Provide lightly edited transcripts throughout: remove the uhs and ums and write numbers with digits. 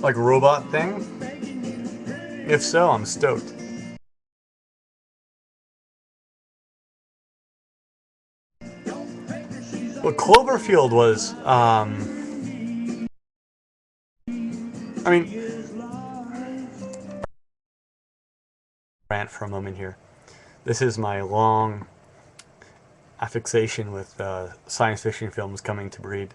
like robot thing? If so, I'm stoked. But Cloverfield was, I mean, rant for a moment here. This is my long affixation with science fiction films coming to breed.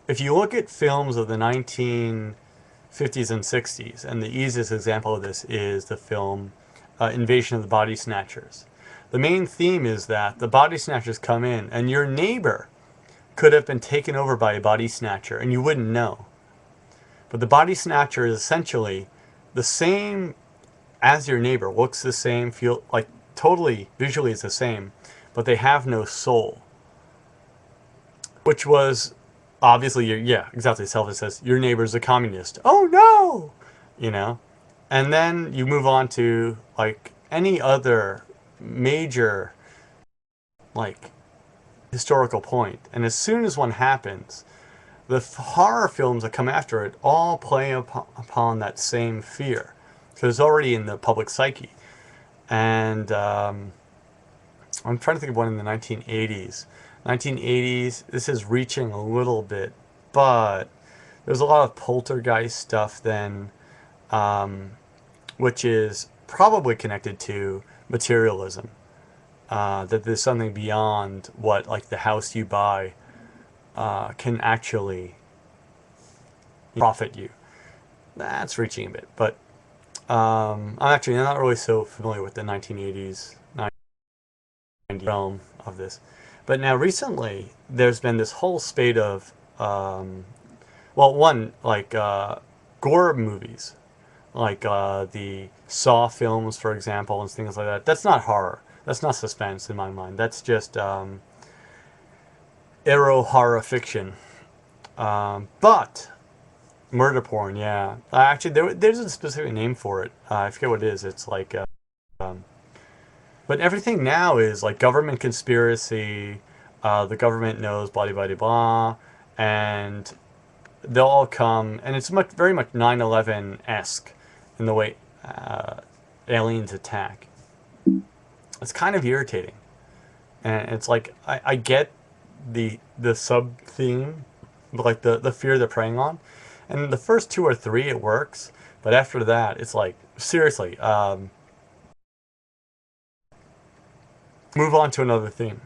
If you look at films of the 1950s and 60s, and the easiest example of this is the film Invasion of the Body Snatchers. The main theme is that the body snatchers come in, and your neighbor could have been taken over by a body snatcher, and you wouldn't know. But the body snatcher is essentially the same as your neighbor, looks the same, feel like totally visually is the same, but they have no soul. Which was obviously, yeah, exactly. Self says your neighbor's a communist. Oh no, you know. And then you move on to like any other major like historical point, and as soon as one happens, the horror films that come after it all play upon that same fear, because it's already in the public psyche. And I'm trying to think of one in the 1980s. 1980s, this is reaching a little bit, but there's a lot of poltergeist stuff then, which is probably connected to materialism. That there's something beyond what like the house you buy can actually profit you. That's reaching a bit, but I'm not really so familiar with the 1980s, 90s realm of this. But now recently, there's been this whole spate of, one, like gore movies, like the Saw films, for example, and things like that. That's not horror. That's not suspense in my mind. That's just ero horror fiction. But murder porn, yeah. Actually, there's a specific name for it. I forget what it is. It's like, but everything now is like government conspiracy. The government knows blah blah blah blah, and they'll all come, and it's very much 9/11-esque in the way aliens attack. It's kind of irritating, and it's like I get the sub theme, like the fear they're preying on, and the first two or three it works, but after that it's like seriously, move on to another theme.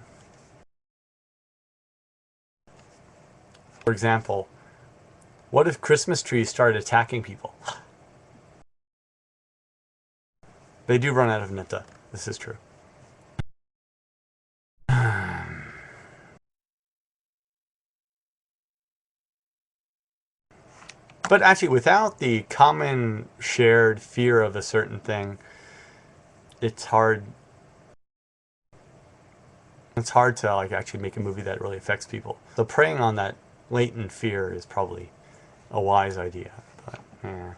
For example, what if Christmas trees started attacking people? They do run out of netta. This is true. But actually, without the common shared fear of a certain thing, it's hard. It's hard to like actually make a movie that really affects people. So preying on that latent fear is probably a wise idea. But yeah.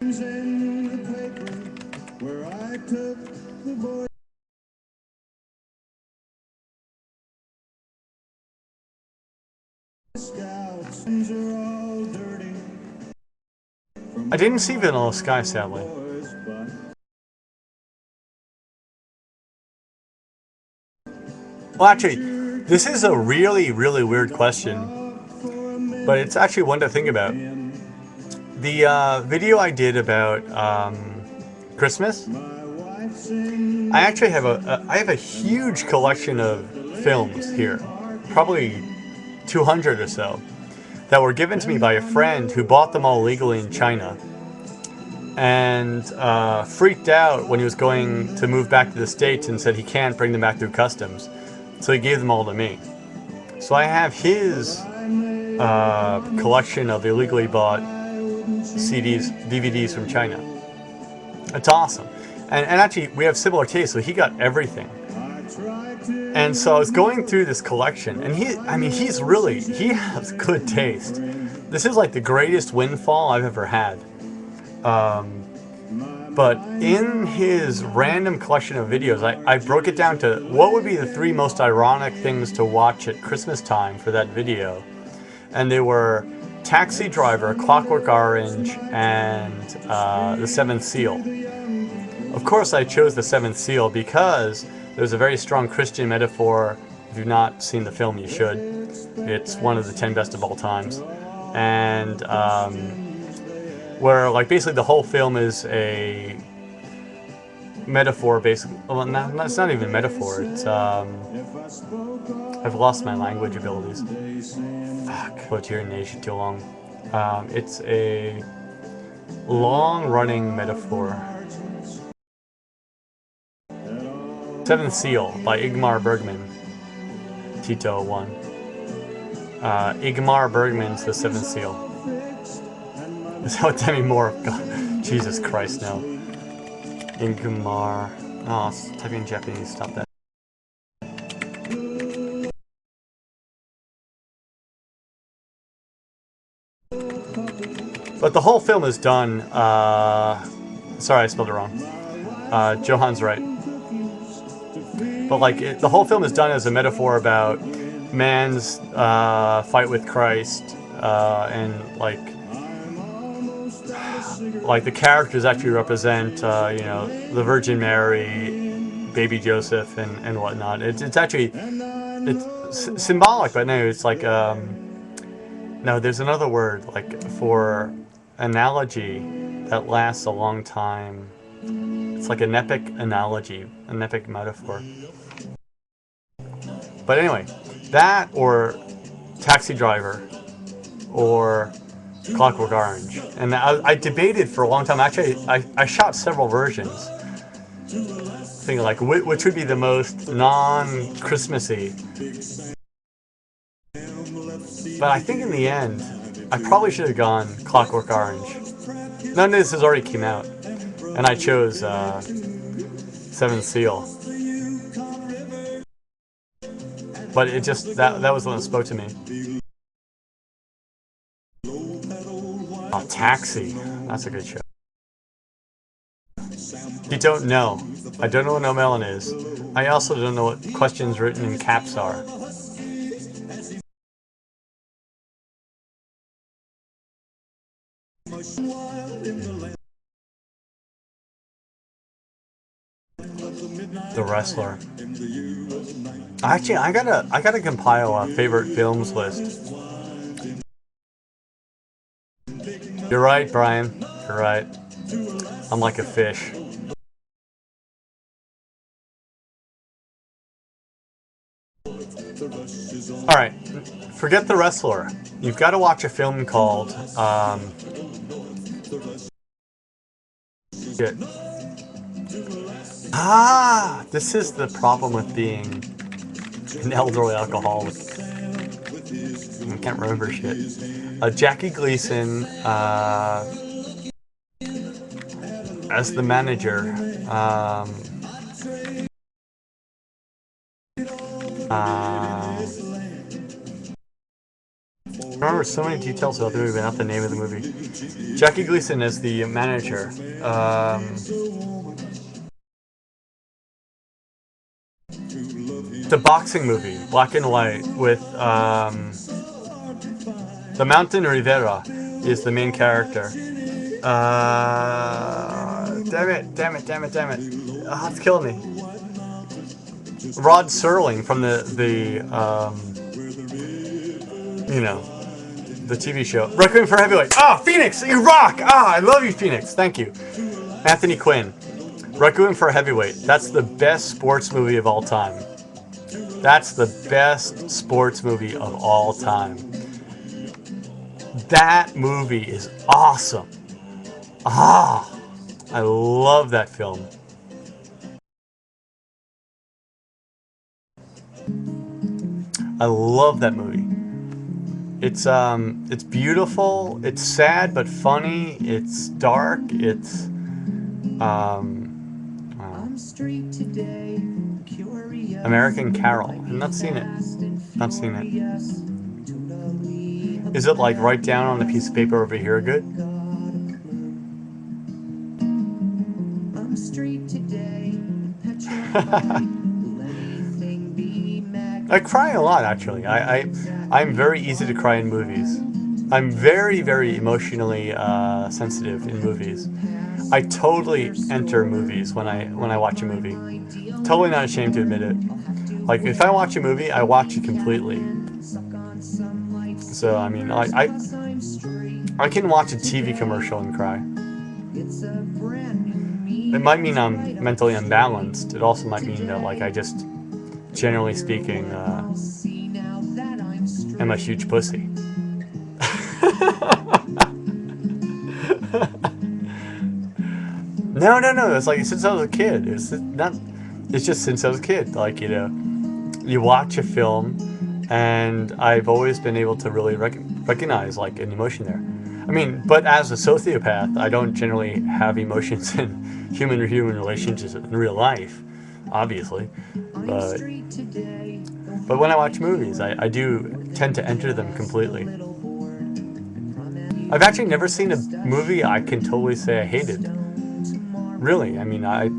In the paper where I took the Boy Scouts are all dirty. I didn't see Vanilla Sky, sadly. Well, actually, this is a really, really weird question, but it's actually one to think about. The video I did about Christmas, I actually have I have a huge collection of films here, probably 200 or so, that were given to me by a friend who bought them all legally in China, and freaked out when he was going to move back to the States and said he can't bring them back through customs, so he gave them all to me. So I have his collection of illegally bought CDs, DVDs from China. It's awesome. And actually, we have similar tastes, so he got everything. And so I was going through this collection, and he has good taste. This is like the greatest windfall I've ever had. But in his random collection of videos, I broke it down to what would be the 3 most ironic things to watch at Christmas time for that video. And they were Taxi Driver, Clockwork Orange, and The Seventh Seal. Of course, I chose The Seventh Seal because there's a very strong Christian metaphor. If you've not seen the film, you should. It's one of the 10 best of all times. And where, like, basically the whole film is a metaphor, basically. Well, it's not even a metaphor. It's, I've lost my language abilities. Fuck. Lived here in Asia too long. It's a long-running metaphor. Seventh Seal by Ingmar Bergman. Tito 1. Ingmar Bergman's The Seventh Seal. Is that what Demi Moore? God, Jesus Christ, no. Ingmar. Oh, it's typing in Japanese. Stop that. But the whole film is done. Sorry, I spelled it wrong. Johan's right. But like, the whole film is done as a metaphor about man's fight with Christ, and like the characters actually represent, you know, the Virgin Mary, baby Joseph, and whatnot. It's actually symbolic, but no, it's like no, there's another word like for analogy that lasts a long time. It's like an epic analogy, an epic metaphor. But anyway, that or Taxi Driver or Clockwork Orange. And I debated for a long time. Actually, I shot several versions. Thinking like, which would be the most non-Christmassy? But I think in the end, I probably should have gone Clockwork Orange. None of this has already came out. And I chose Seventh Seal. But it just, that was the one that spoke to me. Oh, Taxi. That's a good show. You don't know. I don't know what No Melon is. I also don't know what questions written in caps are. The Wrestler. Actually, I gotta compile a favorite films list. You're right, Brian. You're right. I'm like a fish. Alright, forget The Wrestler. You've got to watch a film called, shit. This is the problem with being an elderly alcoholic. I can't remember shit. Jackie Gleason, as the manager. I remember so many details about the movie, but not the name of the movie. Jackie Gleason as the manager. The boxing movie, black and white, with the Mountain Rivera is the main character. Damn it. Oh, it's killing me. Rod Serling from the you know, the TV show. Requiem for a Heavyweight. Phoenix, you rock! I love you, Phoenix. Thank you. Anthony Quinn. Requiem for a Heavyweight. That's the best sports movie of all time. That's the best sports movie of all time. That movie is awesome. I love that film. I love that movie. It's beautiful. It's sad but funny. It's dark. It's on the street today. American Carol. I've not seen it. Not seen it. Is it like right down on a piece of paper over here good? I cry a lot, actually. I'm very easy to cry in movies. I'm very, very emotionally sensitive in movies. I totally enter movies when I watch a movie. Totally not ashamed to admit it. Like, if I watch a movie, I watch it completely. So, I mean, I can watch a TV commercial and cry. It might mean I'm mentally unbalanced. It also might mean that, like, I just, generally speaking, am a huge pussy. No, no, no. It's like since I was a kid. It's not. It's just since I was a kid. Like, you know, you watch a film, and I've always been able to really recognize like an emotion there. I mean, but as a sociopath, I don't generally have emotions in human-to-human relationships in real life, obviously. But when I watch movies, I do tend to enter them completely. I've actually never seen a movie I can totally say I hated. Really, I mean, I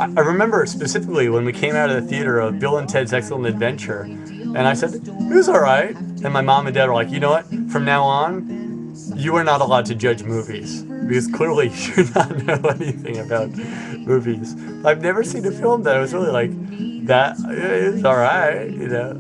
remember specifically when we came out of the theater of Bill and Ted's Excellent Adventure, and I said, it was alright. And my mom and dad were like, you know what? From now on, you are not allowed to judge movies. Because clearly you do not know anything about movies. I've never seen a film that I was really like, that is alright, you know.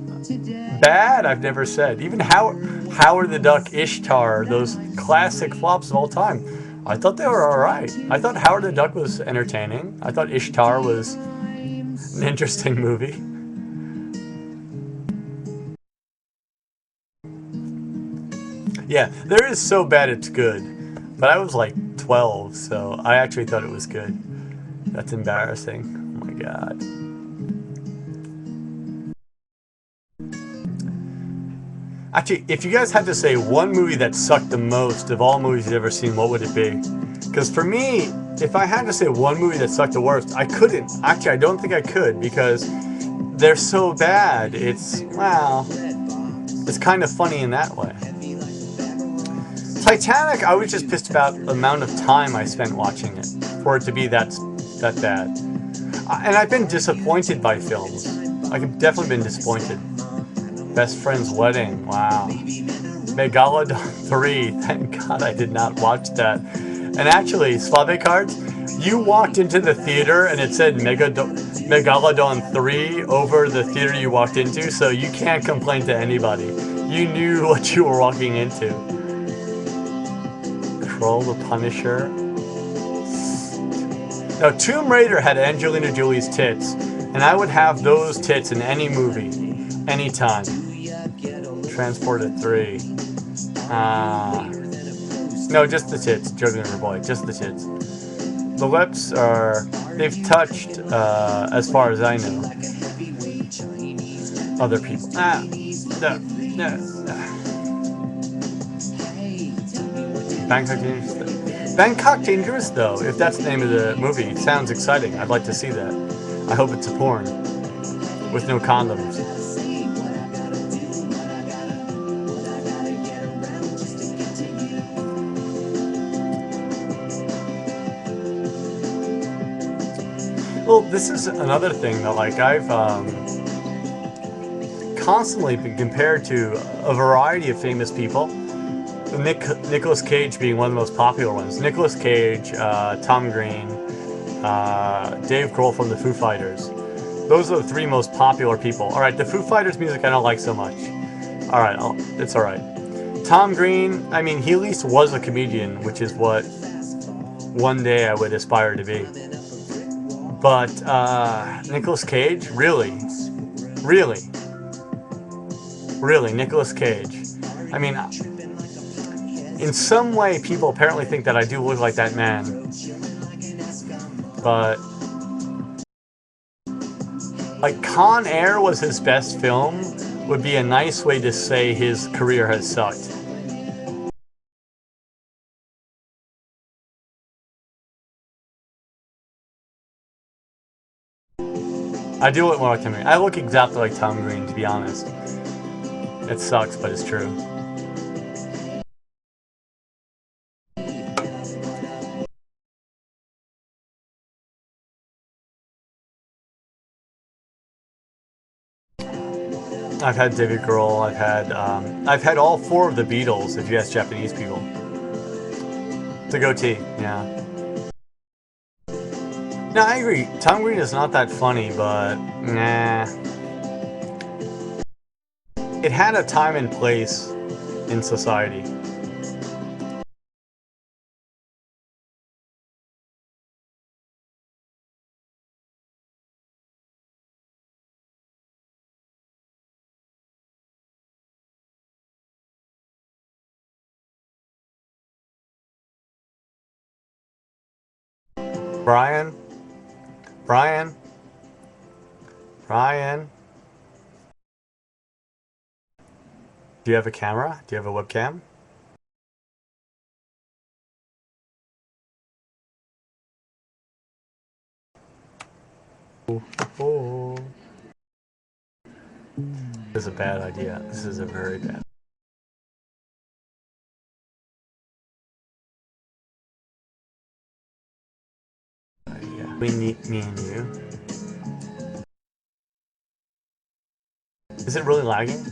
Bad, I've never said. Even Howard the Duck, Ishtar, those classic flops of all time. I thought they were alright. I thought Howard the Duck was entertaining. I thought Ishtar was an interesting movie. Yeah, there is So Bad It's Good. But I was like 12, so I actually thought it was good. That's embarrassing. Oh my god. Actually, if you guys had to say one movie that sucked the most of all movies you've ever seen, what would it be? Because for me, if I had to say one movie that sucked the worst, I couldn't. Actually, I don't think I could because they're so bad. It's, well, it's kind of funny in that way. Titanic, I was just pissed about the amount of time I spent watching it for it to be that bad. And I've been disappointed by films. I've definitely been disappointed. Best Friend's Wedding, wow. Megalodon 3, thank God I did not watch that. And actually, Slave Cards, you walked into the theater and it said Megalodon 3 over the theater you walked into, so you can't complain to anybody. You knew what you were walking into. Kroll the Punisher. Now, Tomb Raider had Angelina Jolie's tits, and I would have those tits in any movie, anytime. Transported 3. No, just the tits. Juggling her boy, just the tits. The lips are, they've touched, as far as I know, other people. Bangkok Dangerous. Bangkok Dangerous, though, if that's the name of the movie, it sounds exciting. I'd like to see that. I hope it's a porn with no condoms. Well, this is another thing that, like, I've constantly been compared to a variety of famous people. Nicolas Cage being one of the most popular ones. Nicolas Cage, Tom Green, Dave Grohl from the Foo Fighters. Those are the three most popular people. Alright, the Foo Fighters music I don't like so much. Alright, it's alright. Tom Green, I mean, he at least was a comedian, which is what one day I would aspire to be. But Nicolas Cage, really, Nicolas Cage. I mean, in some way, people apparently think that I do look like that man. But like, Con Air was his best film would be a nice way to say his career has sucked. I do look more like Tom Green. I look exactly like Tom Green, to be honest. It sucks, but it's true. I've had David Grohl. I've had all four of the Beatles. If you ask Japanese people, it's a goatee. Yeah. No, I agree. Tom Green is not that funny, but nah. It had a time and place in society. Brian, Brian, Brian. Do you have a camera? Do you have a webcam? Oh, this is a bad idea. This is a very bad idea. We need me and you. Is it really lagging?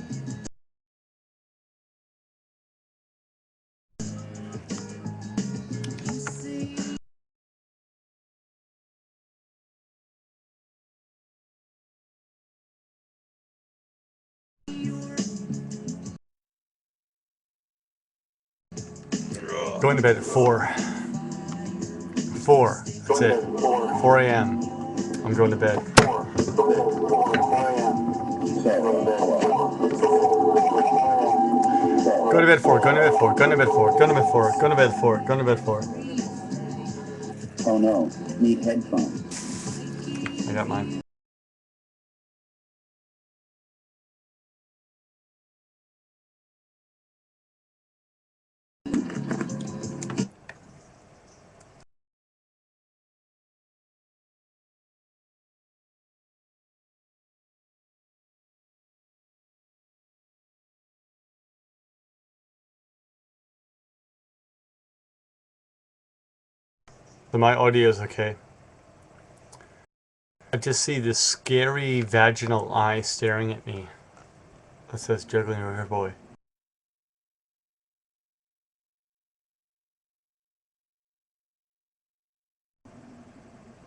Going to bed at 4. 4. That's it. 4 a.m. I'm going to bed. Go to bed 4. Go to bed 4. Go to bed 4. Go to bed 4. Go to bed 4. Go to bed 4. Oh no, need headphones. I got mine. So my audio is okay. I just see this scary vaginal eye staring at me. That says juggling river boy.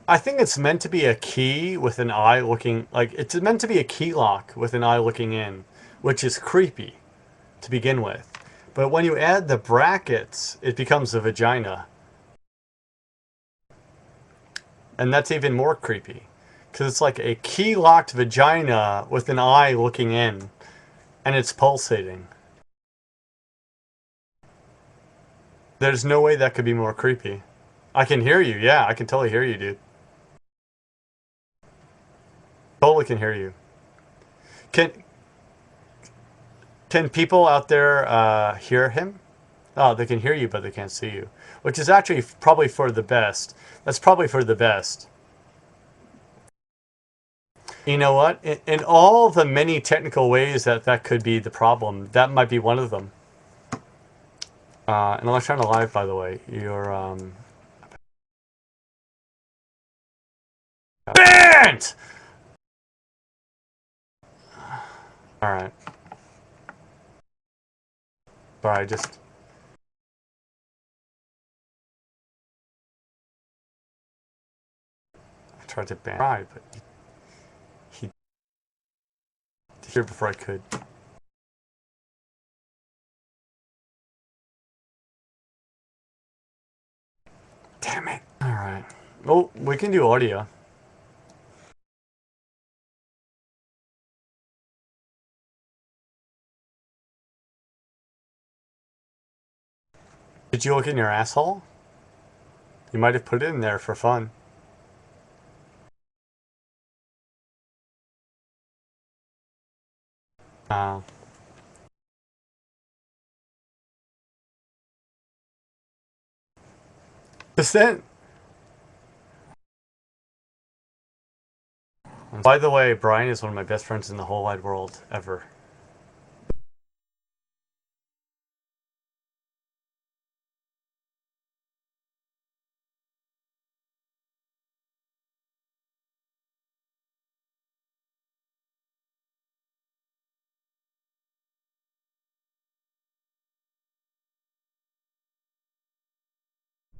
I think it's meant to be a key with an eye looking like it's meant to be a key lock with an eye looking in, which is creepy to begin with. But when you add the brackets, it becomes a vagina. And that's even more creepy. Because it's like a key locked vagina with an eye looking in. And it's pulsating. There's no way that could be more creepy. I can hear you. Yeah, I can totally hear you, dude. Totally can hear you. Can can people out there hear him? Oh, they can hear you, but they can't see you. Which is actually probably for the best. That's probably for the best. You know what? In all the many technical ways that could be the problem, that might be one of them. And I'm trying to live, by the way. You're banned. All right. Sorry, I tried to ban, but he here before I could. Damn it. All right. Oh, we can do audio. Did you look in your asshole? You might have put it in there for fun. Uh, just then, And by the way, Brian is one of my best friends in the whole wide world ever.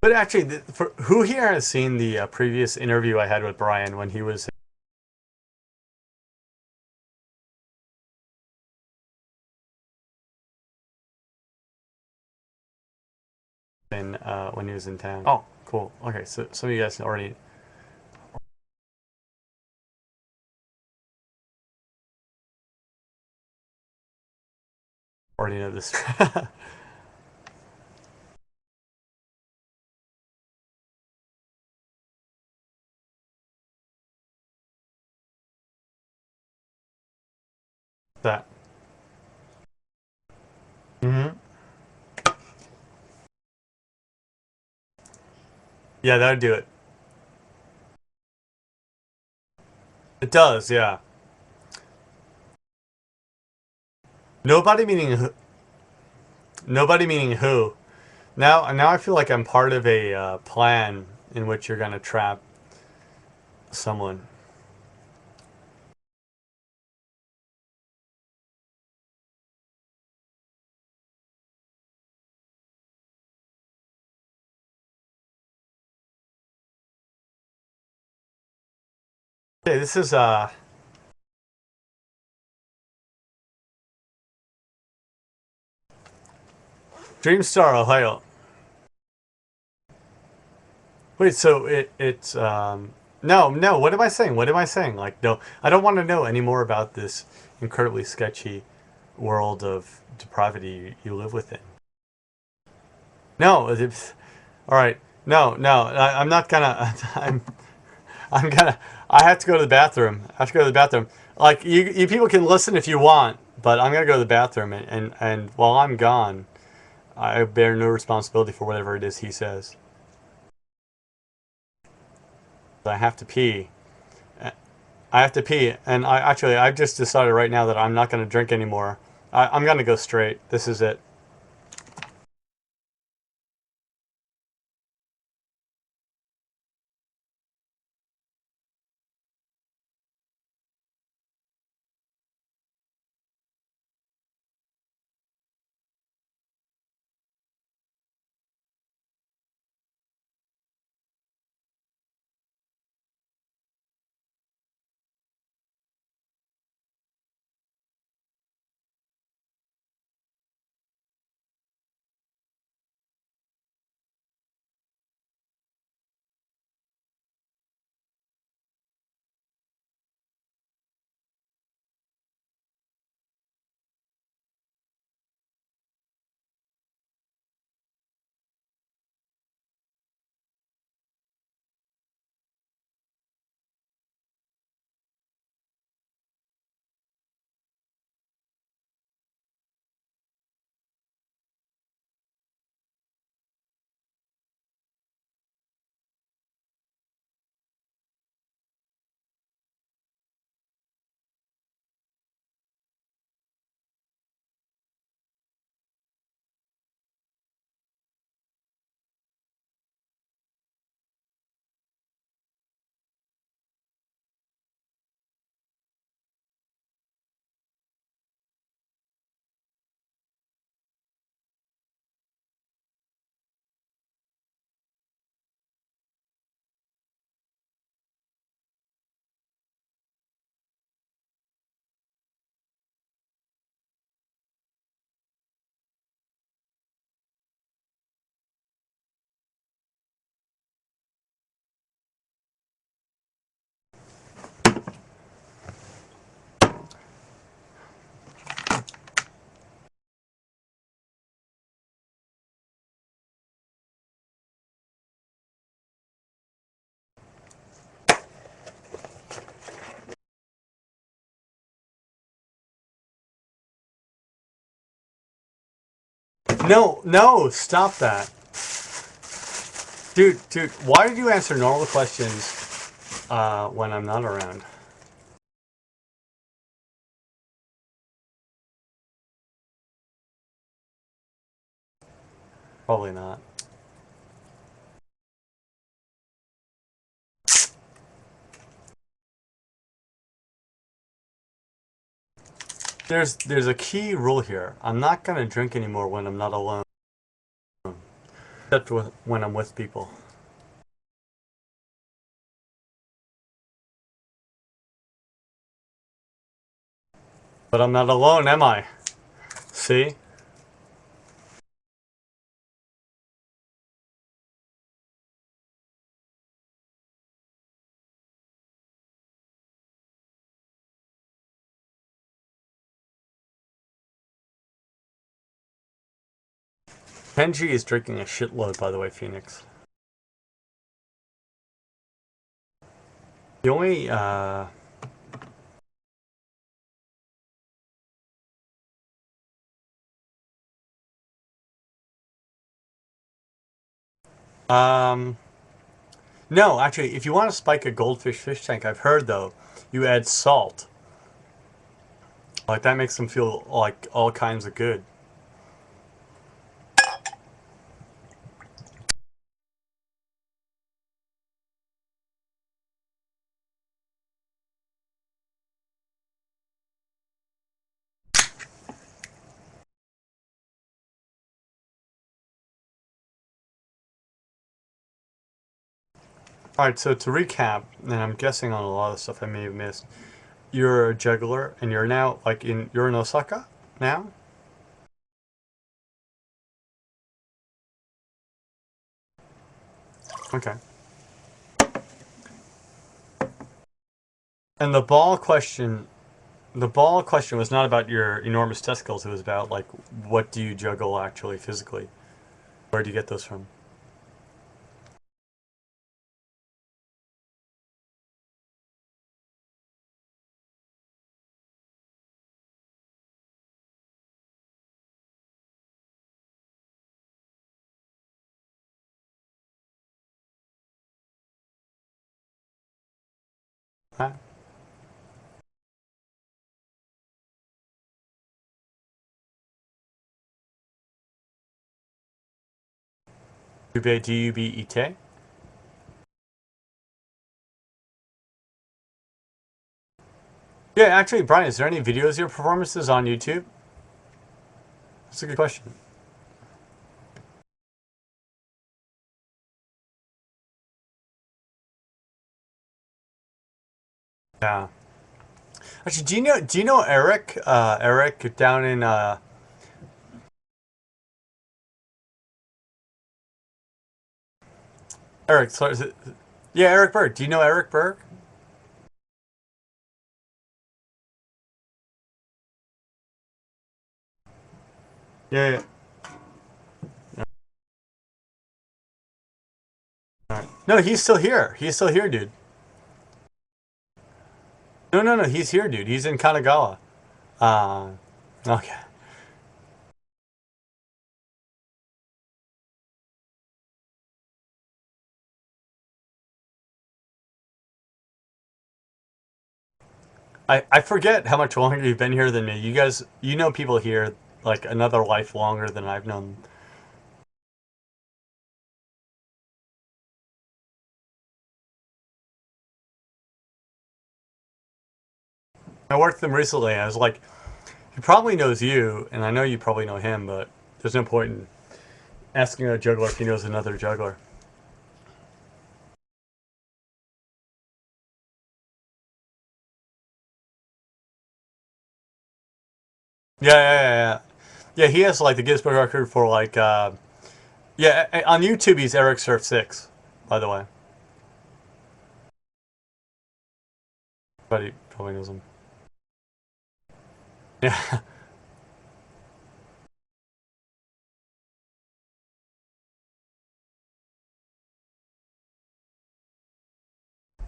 But actually, for who here has seen the previous interview I had with Brian when he was in when he was in town? Oh, cool. Okay, so some of you guys already know this. That. Hmm. Yeah, that would do it. It does, yeah. Nobody meaning who, nobody meaning who. Now I feel like I'm part of a plan in which you're gonna trap someone. Okay, this is Dreamstar, Ohio. Wait, so it's no. What am I saying? What am I saying? Like no, I don't want to know any more about this incredibly sketchy world of depravity you live within. No, it's all right. No. I'm not gonna. I'm gonna. I have to go to the bathroom. I have to go to the bathroom. Like you people can listen if you want, but I'm gonna go to the bathroom and while I'm gone, I bear no responsibility for whatever it is he says. I have to pee. I have to pee, and I've just decided right now that I'm not going to drink anymore. I'm going to go straight. This is it. No, stop that, dude. Why did you answer normal questions when I'm not around? Probably not. There's a key rule here. I'm not gonna drink anymore when I'm not alone, except when I'm with people. But I'm not alone, am I? See? Kenji is drinking a shitload, by the way, Phoenix. The only, no, actually, if you want to spike a goldfish fish tank, I've heard, though, you add salt. Like, that makes them feel like all kinds of good. Alright, so to recap, and I'm guessing on a lot of stuff I may have missed, you're a juggler, and you're now, like, you're in Osaka now? Okay. And the ball question was not about your enormous testicles, it was about, like, what do you juggle actually physically? Where do you get those from? Huh? D-U-B-E-T? Yeah, actually, Brian, is there any videos of your performances on YouTube? That's a good question. Yeah. Actually, do you know Eric? Eric down in Eric, sorry, yeah, Eric Berg. Do you know Eric Berg? Yeah, yeah. Alright. No, he's still here. He's still here, dude. No, no, no, he's here, dude. He's in Kanagawa. Uh, okay. I forget how much longer you've been here than me. You guys, you know people here like another life longer than I've known. I worked with him recently. I was like, he probably knows you, and I know you probably know him, but there's no point in asking a juggler if he knows another juggler. Yeah, yeah, yeah, yeah. Yeah, he has like the Guinness Book record for like, yeah, on YouTube he's Eric Surf 6, by the way. But he probably knows him. Yeah.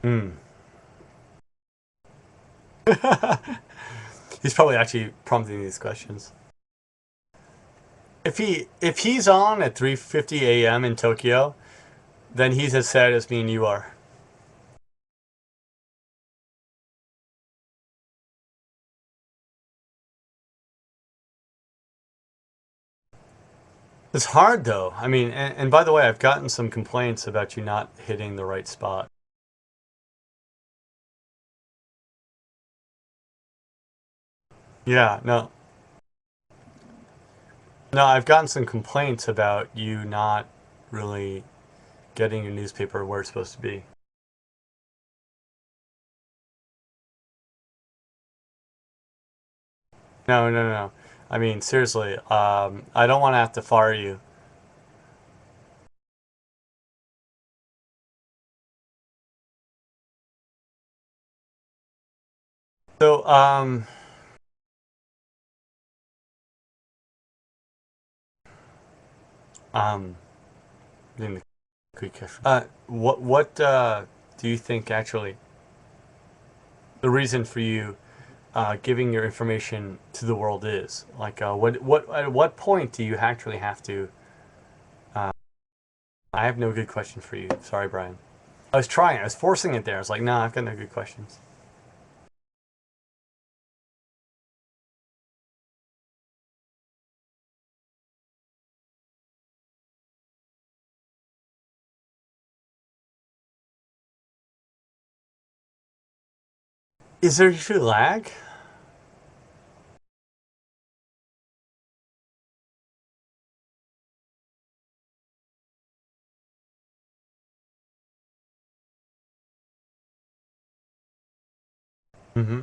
Hmm. He's probably actually prompting these questions. If he's on at 3:50 a.m. in Tokyo, then he's as sad as me and you are. It's hard though. I mean, and by the way, I've gotten some complaints about you not hitting the right spot. Yeah, no. No, I've gotten some complaints about you not really getting your newspaper where it's supposed to be. No, no, no, no. I mean, seriously, I don't want to have to fire you. So, um, in the quick question. What do you think actually the reason for you giving your information to the world is? Like, what at what point do you actually have to? I have no good question for you. Sorry, Brian. I was trying. I was forcing it there. I was like, no, I've got no good questions. Is there usually lag? Mm-hmm.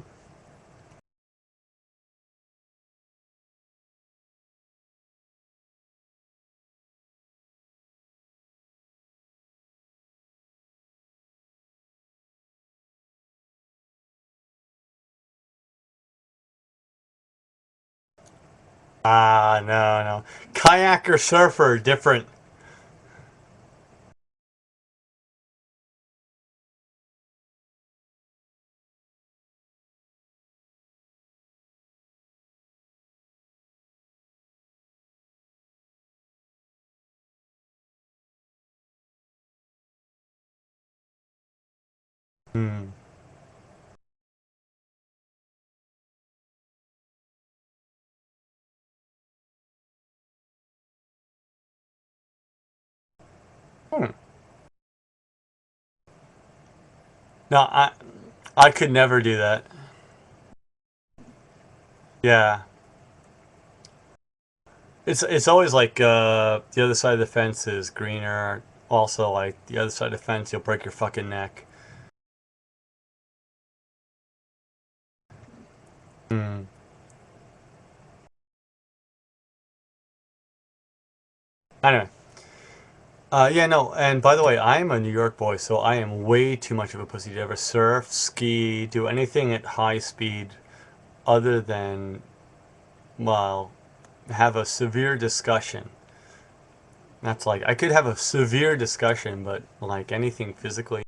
Ah, no, no. Kayaker surfer, different. Hmm. Hmm. No, I could never do that. Yeah. It's always like the other side of the fence is greener. Also, like the other side of the fence, you'll break your fucking neck. Hmm. Anyway, yeah, no. And by the way, I am a New York boy, so I am way too much of a pussy to ever surf, ski, do anything at high speed other than, well, have a severe discussion. That's like I could have a severe discussion, but like anything physically,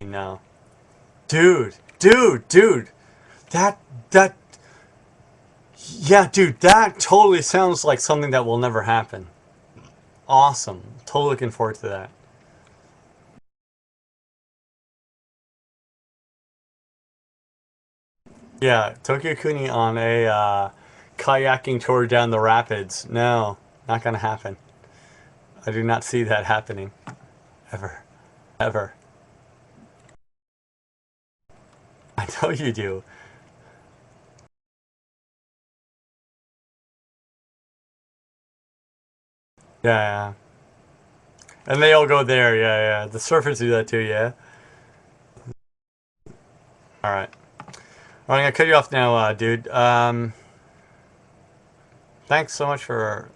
no. Dude, that that yeah, dude, that totally sounds like something that will never happen. Awesome. Totally looking forward to that. Yeah, TokyoCooney on a kayaking tour down the rapids. No, not gonna happen. I do not see that happening ever, ever. I know you do. Yeah, yeah. And they all go there. Yeah, yeah. The surfers do that too. Yeah. All right. Well, I'm gonna cut you off now, dude. Thanks so much for.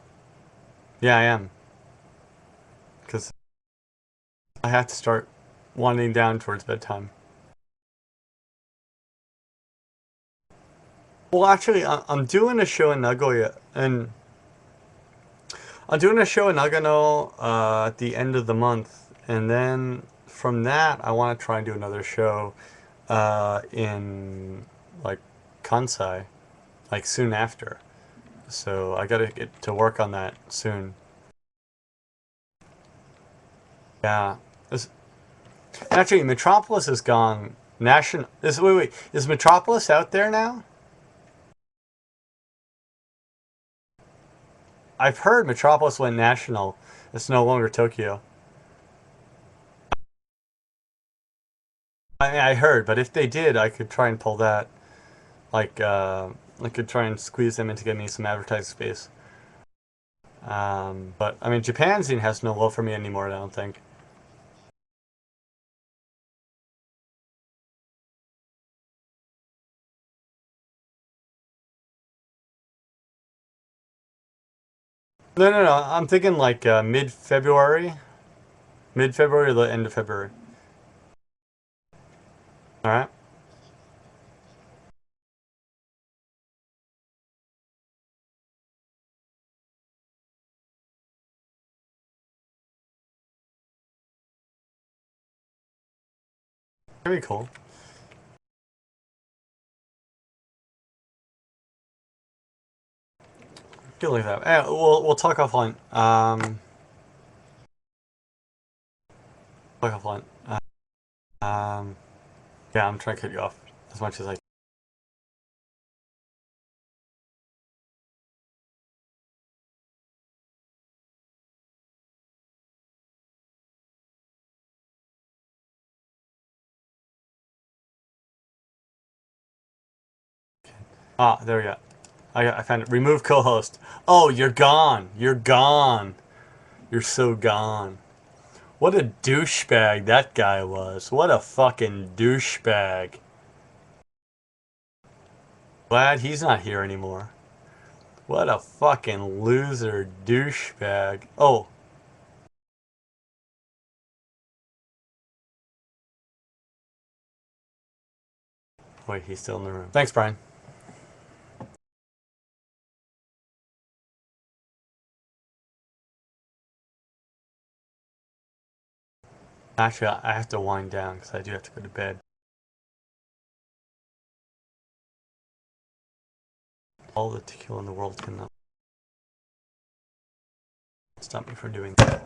Yeah, I am, because I have to start winding down towards bedtime. Well, actually, I'm doing a show in Nagoya, and I'm doing a show in Nagano at the end of the month, and then from that, I want to try and do another show in like Kansai, like soon after. So I gotta get to work on that soon. Yeah. Actually, Metropolis is gone. Is Metropolis out there now? I've heard Metropolis went national. It's no longer Tokyo. I heard, but if they did, I could try and pull that. Like, I could try and squeeze them into getting me some advertising space. But, I mean, Japan scene has no love for me anymore, I don't think. No. I'm thinking like mid-February. Mid-February or the end of February. Alright? That'd be cool. Good like that. We'll talk offline. Talk offline. Yeah, I'm trying to cut you off as much as I can. Ah, there we go. I found it. Remove co-host. Oh, you're gone. You're gone. You're so gone. What a douchebag that guy was. What a fucking douchebag. Glad he's not here anymore. What a fucking loser douchebag. Oh. Wait, he's still in the room. Thanks, Brian. Actually, I have to wind down because I do have to go to bed. All the tequila in the world cannot stop me from doing that.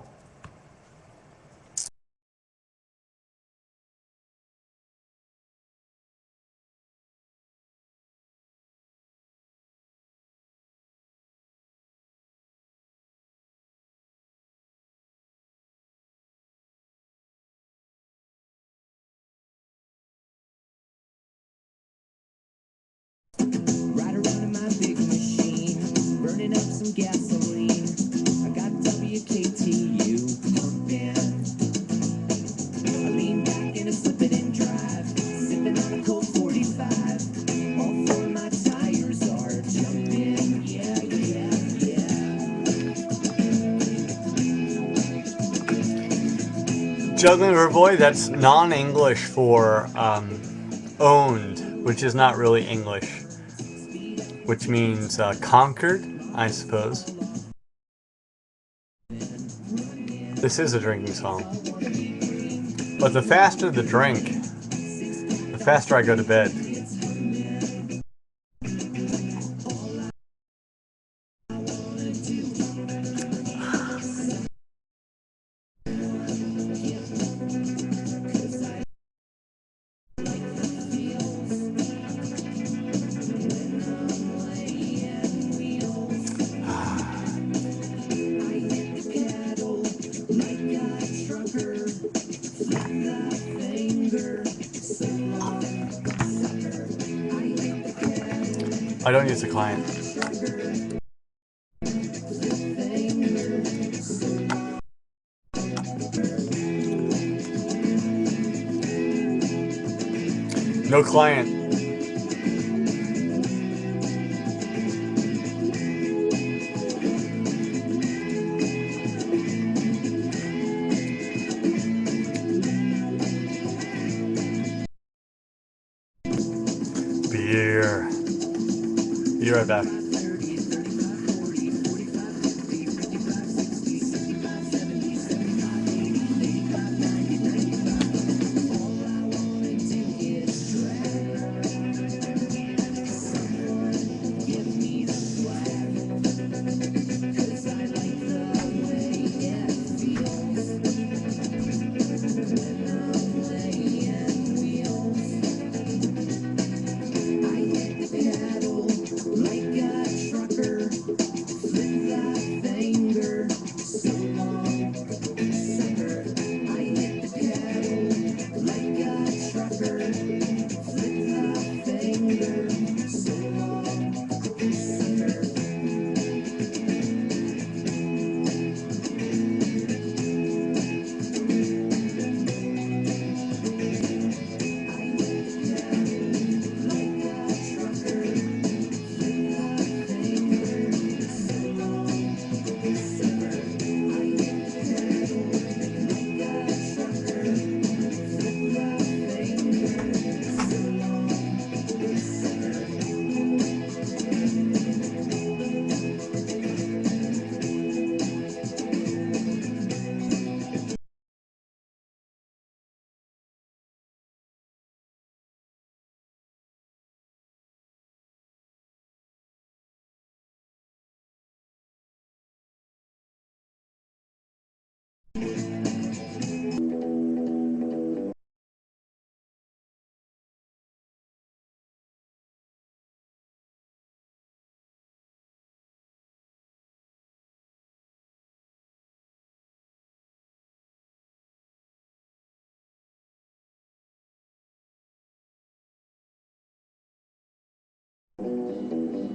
Ride around in my big machine, burning up some gasoline. I got WKTU pumping. I lean back and I slip it and drive, sipping on a cold 45. All four of my tires are jumping. Yeah. Juggling River Boy, that's non-English for owned, which is not really English. Which means conquered, I suppose. This is a drinking song. But the faster the drink, the faster I go to bed. I don't use the client. No client. Beer. Be right back.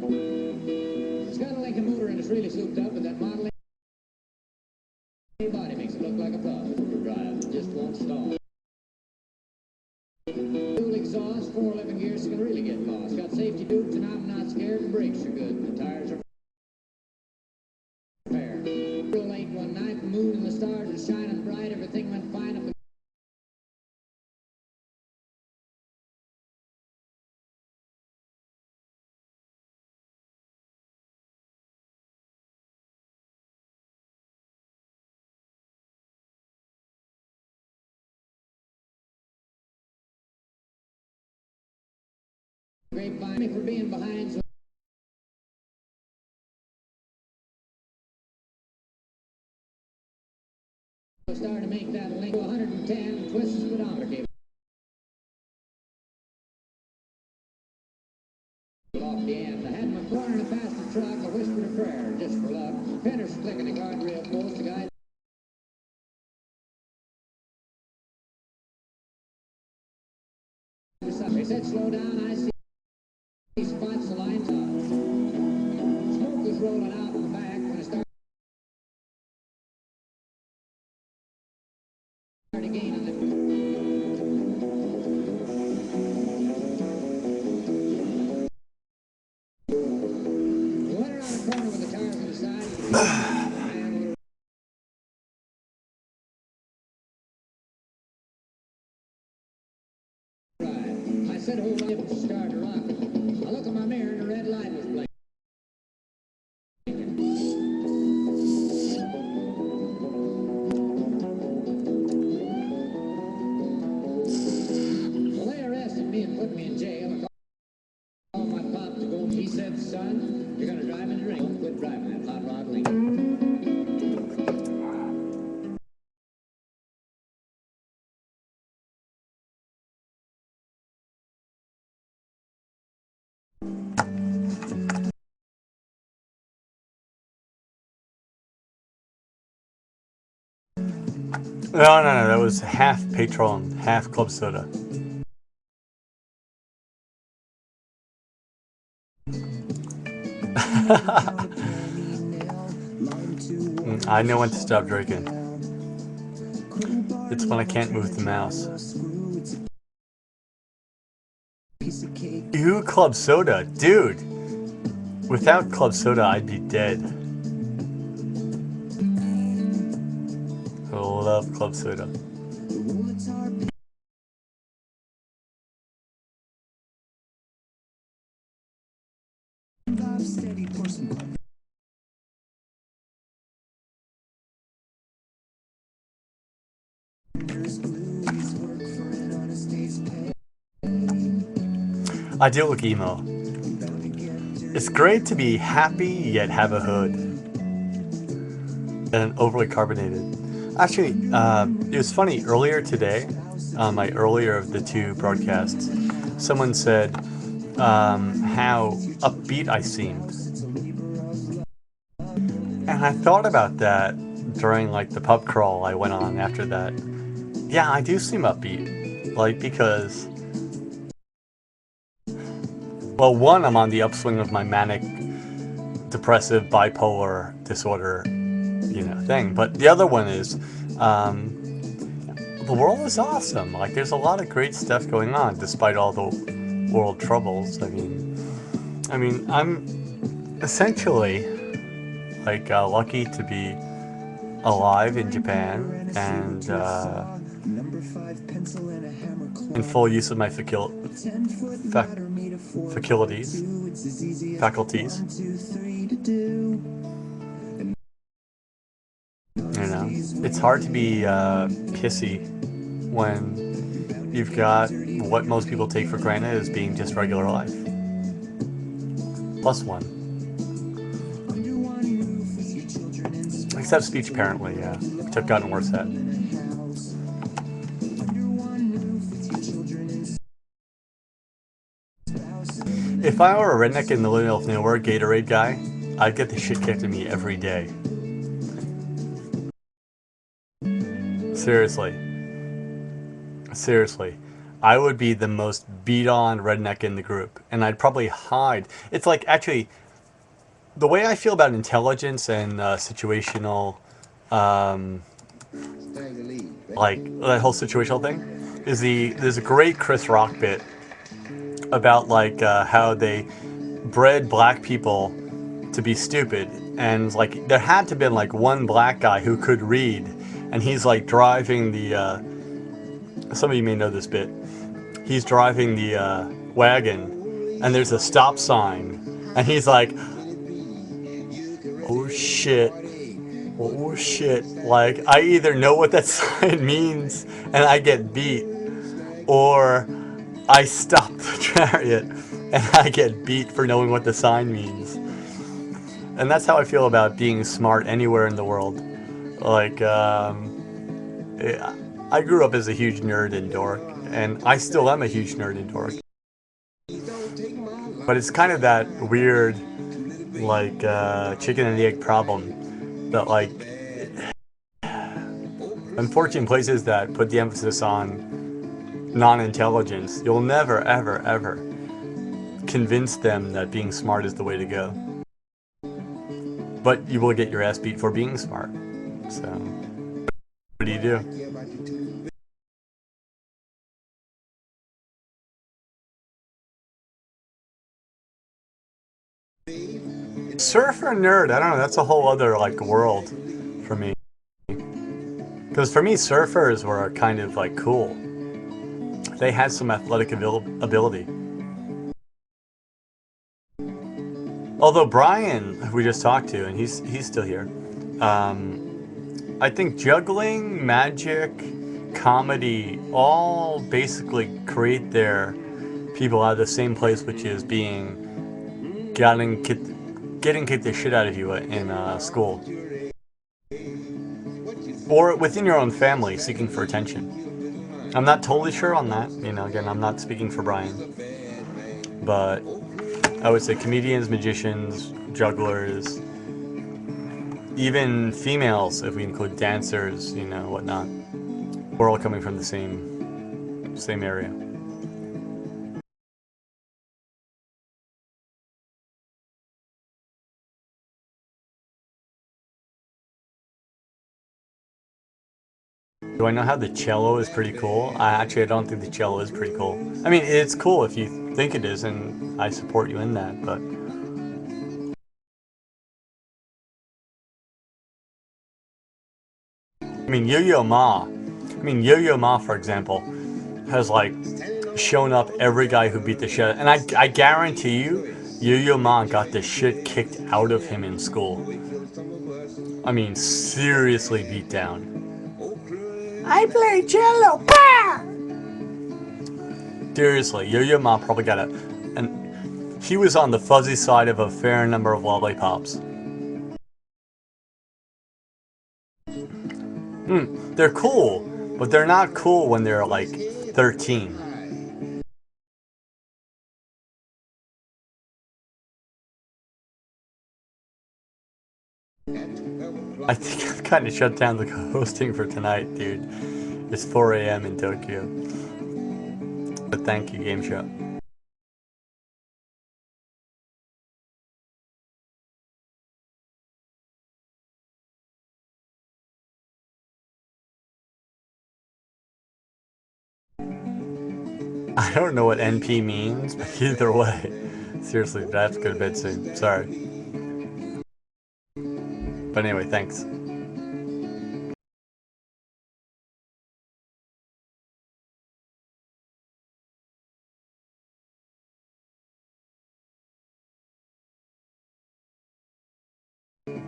It's got a Lincoln motor and it's really souped up, but that Model A body makes it look like a puff. Drive, it just won't stall. Dual exhaust, 411 gears, so you can really get lost. Got safety dupes and I'm not scared. The brakes are good, the tires are fair. Real late one night, the moon and the stars were shining bright. Everything went fine up the grapevine for being behind. So started to make that link to 110, twist the speedometer cable off the end. I had my car in a faster truck. I whispered a prayer just for luck. Fenders clicking the guardrail post. The guy they said slow down. I see spots the lines up. Smoke was rolling out in the back when I started gaining the went around the corner with the tires on the side. I said hold on to start to rock. I look in my mirror and the red light was blinking. Well, they arrested me and put me in jail. I called my pop to go. He said, son, you're going to drive in the ring. Don't quit driving that hot rod Lincoln. No, that was half Patron, half club soda. I know when to stop drinking. It's when I can't move the mouse. Ew, club soda, dude. Without club soda, I'd be dead. I love club soda. I do look emo. It's great to be happy yet have a hood. And overly carbonated. Actually, it was funny, earlier today, on my earlier of the two broadcasts, someone said how upbeat I seemed. And I thought about that during like the pub crawl I went on after that. Yeah, I do seem upbeat. Like, because, well, one, I'm on the upswing of my manic depressive bipolar disorder, thing. But the other one is, the world is awesome. Like, there's a lot of great stuff going on despite all the world troubles. I mean, I'm essentially like lucky to be alive in Japan and in full use of my faculties. It's hard to be pissy when you've got what most people take for granted as being just regular life. Plus one. Except speech, apparently, yeah. Which I've gotten worse at. If I were a redneck in the middle of nowhere Gatorade guy, I'd get the shit kicked at me every day. Seriously. I would be the most beat-on redneck in the group, and I'd probably hide. It's like, actually, the way I feel about intelligence and situational, like that whole situational thing, is there's a great Chris Rock bit about like how they bred black people to be stupid, and like there had to have been like one black guy who could read, and he's like driving the. Some of you may know this bit. He's driving the wagon, and there's a stop sign, and he's like, "Oh shit! Oh shit!" Like I either know what that sign means, and I get beat, or I stop the chariot, and I get beat for knowing what the sign means. And that's how I feel about being smart anywhere in the world. Like, I grew up as a huge nerd and dork, and I still am a huge nerd and dork. But it's kind of that weird, like, chicken and the egg problem that, like, unfortunately, places that put the emphasis on non-intelligence, you'll never, ever, ever convince them that being smart is the way to go. But you will get your ass beat for being smart. So, what do you do? Surfer nerd, I don't know, that's a whole other like world for me. Because for me, surfers were kind of like cool. They had some athletic ability. Although Brian, who we just talked to, and he's still here, I think juggling, magic, comedy, all basically create their people out of the same place, which is being getting kicked the shit out of you in school, or within your own family, seeking for attention. I'm not totally sure on that. You know, again, I'm not speaking for Brian, but I would say comedians, magicians, jugglers, even females, if we include dancers, you know, whatnot. We're all coming from the same area. Do I know how the cello is pretty cool? I don't think the cello is pretty cool. I mean, it's cool if you think it is, and I support you in that, but... I mean, Yo-Yo Ma, for example, has, like, shown up every guy who beat the shit... And I guarantee you, Yo-Yo Ma got the shit kicked out of him in school. I mean, seriously beat down. I play cello. Bah! Seriously, Yo-Yo Ma probably got and he was on the fuzzy side of a fair number of lollipops. They're cool, but they're not cool when they're like 13. I think I've kind of shut down the hosting for tonight, dude. It's 4 a.m. in Tokyo. But thank you, Game Show. I don't know what NP means, but either way. Seriously, I have to go to bed soon. Sorry. But anyway, thanks.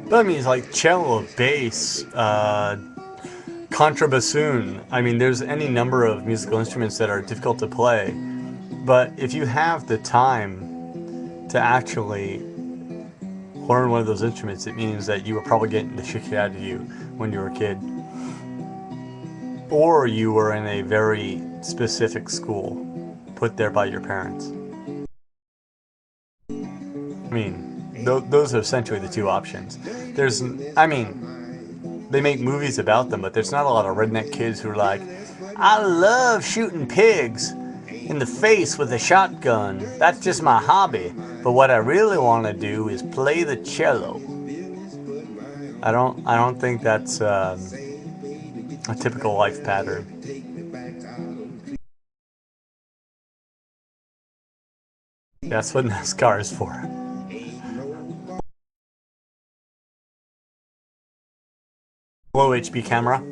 But I mean, it's like cello, bass, contrabassoon. I mean, there's any number of musical instruments that are difficult to play. But if you have the time to actually learn one of those instruments, it means that you were probably getting the shit kicked out of you when you were a kid. Or you were in a very specific school, put there by your parents. I mean, those are essentially the two options. They make movies about them, but there's not a lot of redneck kids who are like, I love shooting pigs. in the face with a shotgun. That's just my hobby. But what I really want to do is play the cello. I don't think that's a typical life pattern. That's what NASCAR is for. Low HP camera.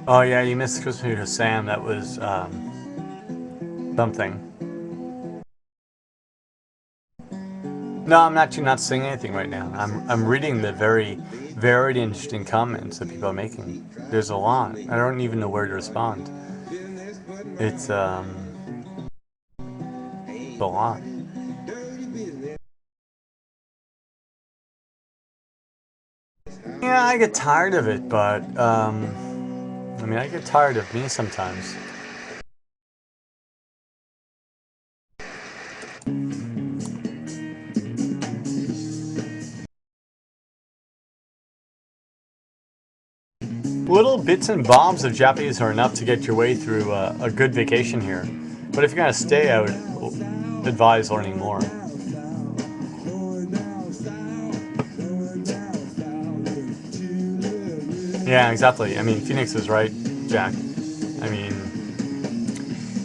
Oh yeah, you missed Christmas to Sam. That was something. No, I'm actually not saying anything right now. I'm reading the very varied, interesting comments that people are making. There's a lot. I don't even know where to respond. It's a lot. Yeah, I get tired of it, but I mean, I get tired of me sometimes. Little bits and bobs of Japanese are enough to get your way through a good vacation here. But if you're gonna stay, I would advise learning more. Yeah, exactly. I mean, Phoenix is right, Jack. I mean,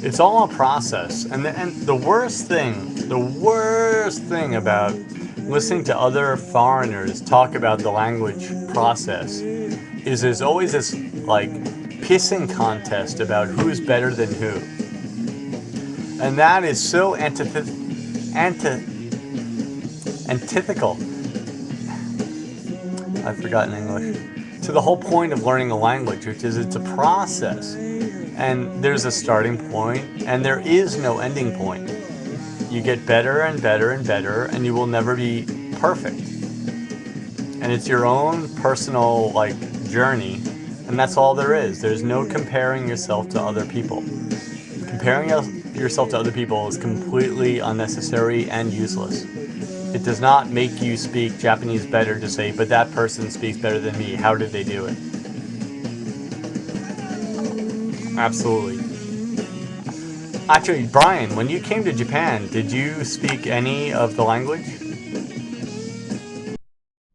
it's all a process. And the worst thing about listening to other foreigners talk about the language process is there's always this, like, pissing contest about who's better than who. And that is so antithetical. I've forgotten English. To the whole point of learning a language, which is it's a process. And there's a starting point, and there is no ending point. You get better and better and better, and you will never be perfect. And it's your own personal, like, journey, and that's all there is. There's no comparing yourself to other people. Comparing yourself to other people is completely unnecessary and useless. It does not make you speak Japanese better to say, but that person speaks better than me. How did they do it? Absolutely. Actually, Brian, when you came to Japan, did you speak any of the language?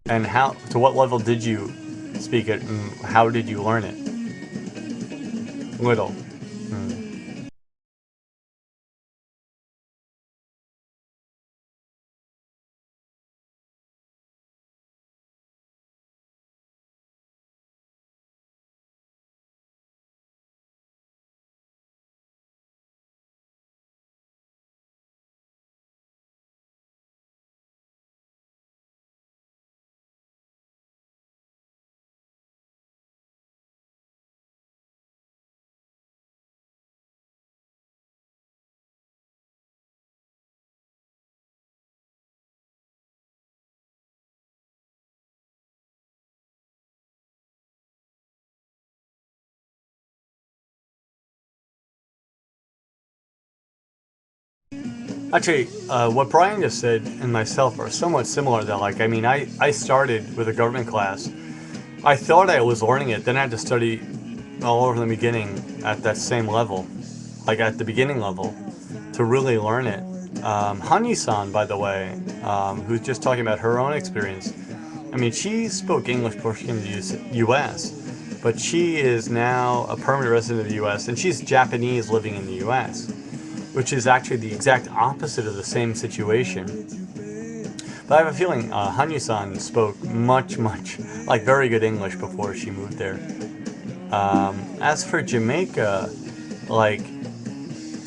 And to what level did you speak it, and how did you learn it? Little. Actually, what Brian just said and myself are somewhat similar though. Like, I mean, I started with a government class. I thought I was learning it, then I had to study all over the beginning at that same level, like at the beginning level, to really learn it. Hani-san, by the way, who's just talking about her own experience. I mean, she spoke English before she came to the U.S., but she is now a permanent resident of the U.S., and she's Japanese living in the U.S., which is actually the exact opposite of the same situation. But I have a feeling Hanyu-san spoke much, like very good English before she moved there. As for Jamaica, like,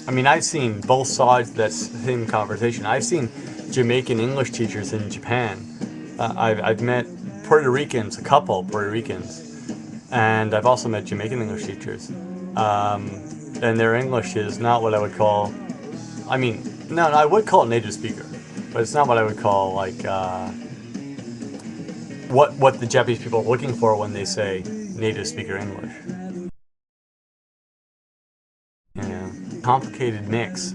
I mean, I've seen both sides of that same conversation. I've seen Jamaican English teachers in Japan. I've met Puerto Ricans, a couple Puerto Ricans, and I've also met Jamaican English teachers. And their English is not what I would call, I mean, no, I would call it native speaker, but it's not what I would call like what the Japanese people are looking for when they say native speaker English. Yeah, complicated mix.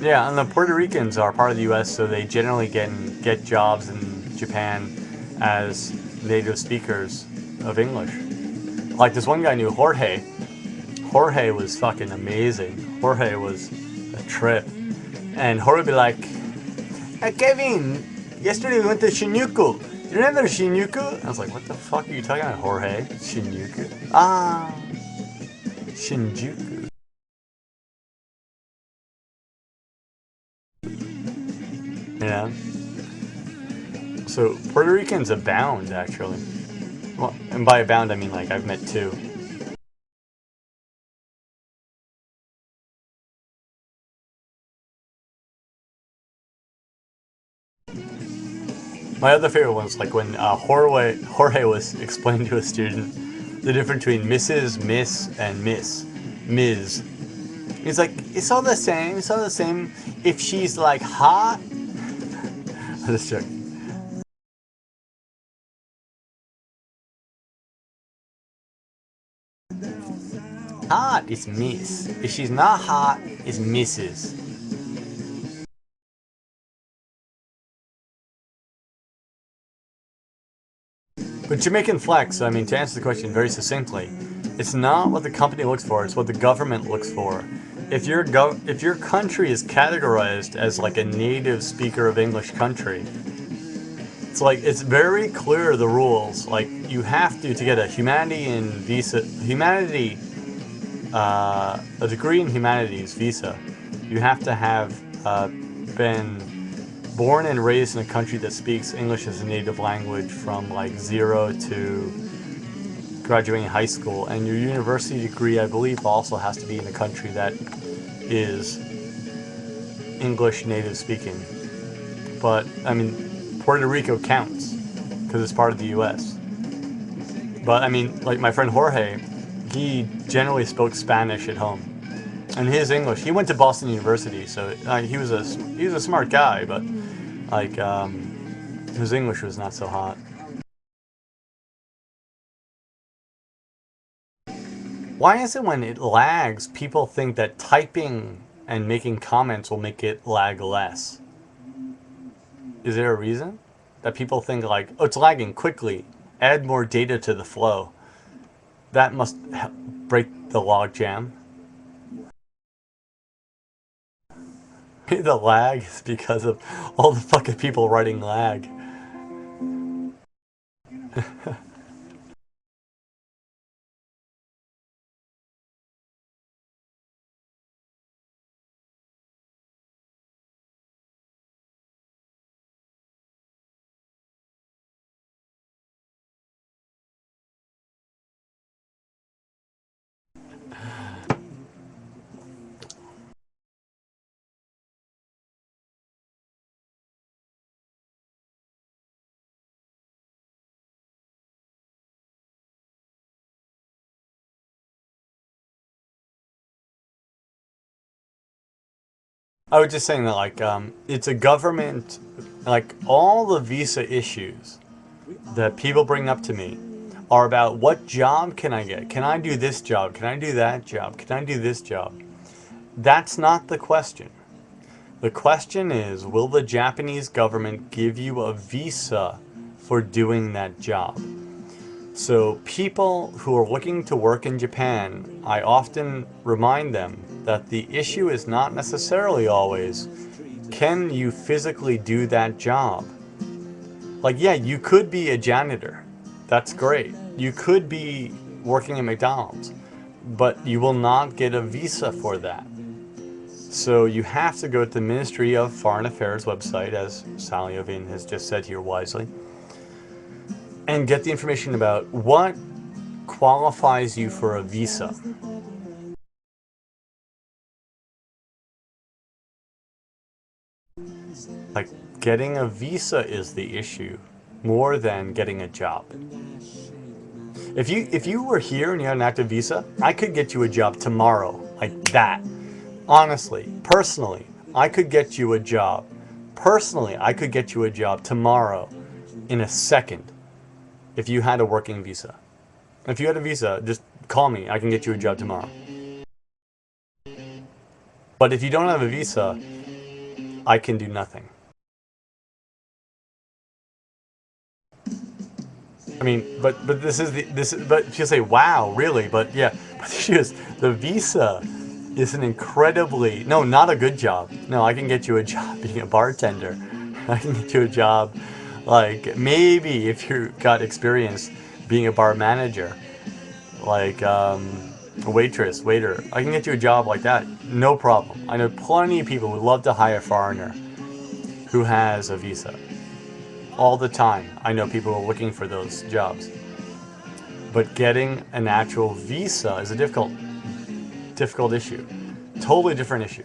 Yeah, and the Puerto Ricans are part of the U.S., so they generally get jobs in Japan as native speakers of English. Like this one guy knew Jorge. Jorge was fucking amazing. Jorge was a trip. And Jorge would be like, "Hey, Kevin, yesterday we went to Shinjuku. You remember Shinjuku?" I was like, "What the fuck are you talking about, Jorge? Shinjuku? Ah, Shinjuku." Yeah. So Puerto Ricans abound, actually. Well, and by abound I mean like I've met two. My other favorite one was like when Jorge was explaining to a student the difference between Mrs., Miss, and Ms. He's like, it's all the same. It's all the same. If she's like hot, this joke. Hot is Miss. If she's not hot, it's Mrs. But Jamaican flex, I mean, to answer the question very succinctly, it's not what the company looks for, it's what the government looks for. If your country is categorized as like a native speaker of English country, it's like, it's very clear the rules. Like, you have to get a a degree in humanities visa, you have to have been born and raised in a country that speaks English as a native language from like 0 to graduating high school, and your university degree, I believe, also has to be in a country that is English native speaking. But I mean, Puerto Rico counts because it's part of the U.S. But I mean, like my friend Jorge, he generally spoke Spanish at home, and his English. He went to Boston University, so he was a smart guy, but like his English was not so hot. Why is it when it lags, people think that typing and making comments will make it lag less? Is there a reason that people think like, oh, it's lagging quickly, add more data to the flow? That must break the log jam. The lag is because of all the fucking people writing lag. I was just saying that like it's a government, like all the visa issues that people bring up to me are about what job can I get? Can I do this job? Can I do that job? Can I do this job? That's not the question. The question is, will the Japanese government give you a visa for doing that job? So people who are looking to work in Japan, I often remind them that the issue is not necessarily always, can you physically do that job? Like, yeah, you could be a janitor. That's great. You could be working at McDonald's, but you will not get a visa for that. So you have to go to the Ministry of Foreign Affairs website, as Sally Ovin has just said here wisely, and get the information about what qualifies you for a visa. Like, getting a visa is the issue more than getting a job. If you were here and you had an active visa, I could get you a job tomorrow, like that. Honestly, personally, I could get you a job. Personally, I could get you a job tomorrow in a second if you had a working visa. If you had a visa, just call me. I can get you a job tomorrow. But if you don't have a visa, I can do nothing. I mean, but but she'll say, "Wow, really?" But yeah, but the issue is the visa is an incredibly not a good job. No, I can get you a job being a bartender. I can get you a job, like maybe if you got experience being a bar manager, like a waitress, waiter. I can get you a job like that, no problem. I know plenty of people who love to hire a foreigner who has a visa. All the time, I know people are looking for those jobs. But getting an actual visa is a difficult issue. Totally different issue.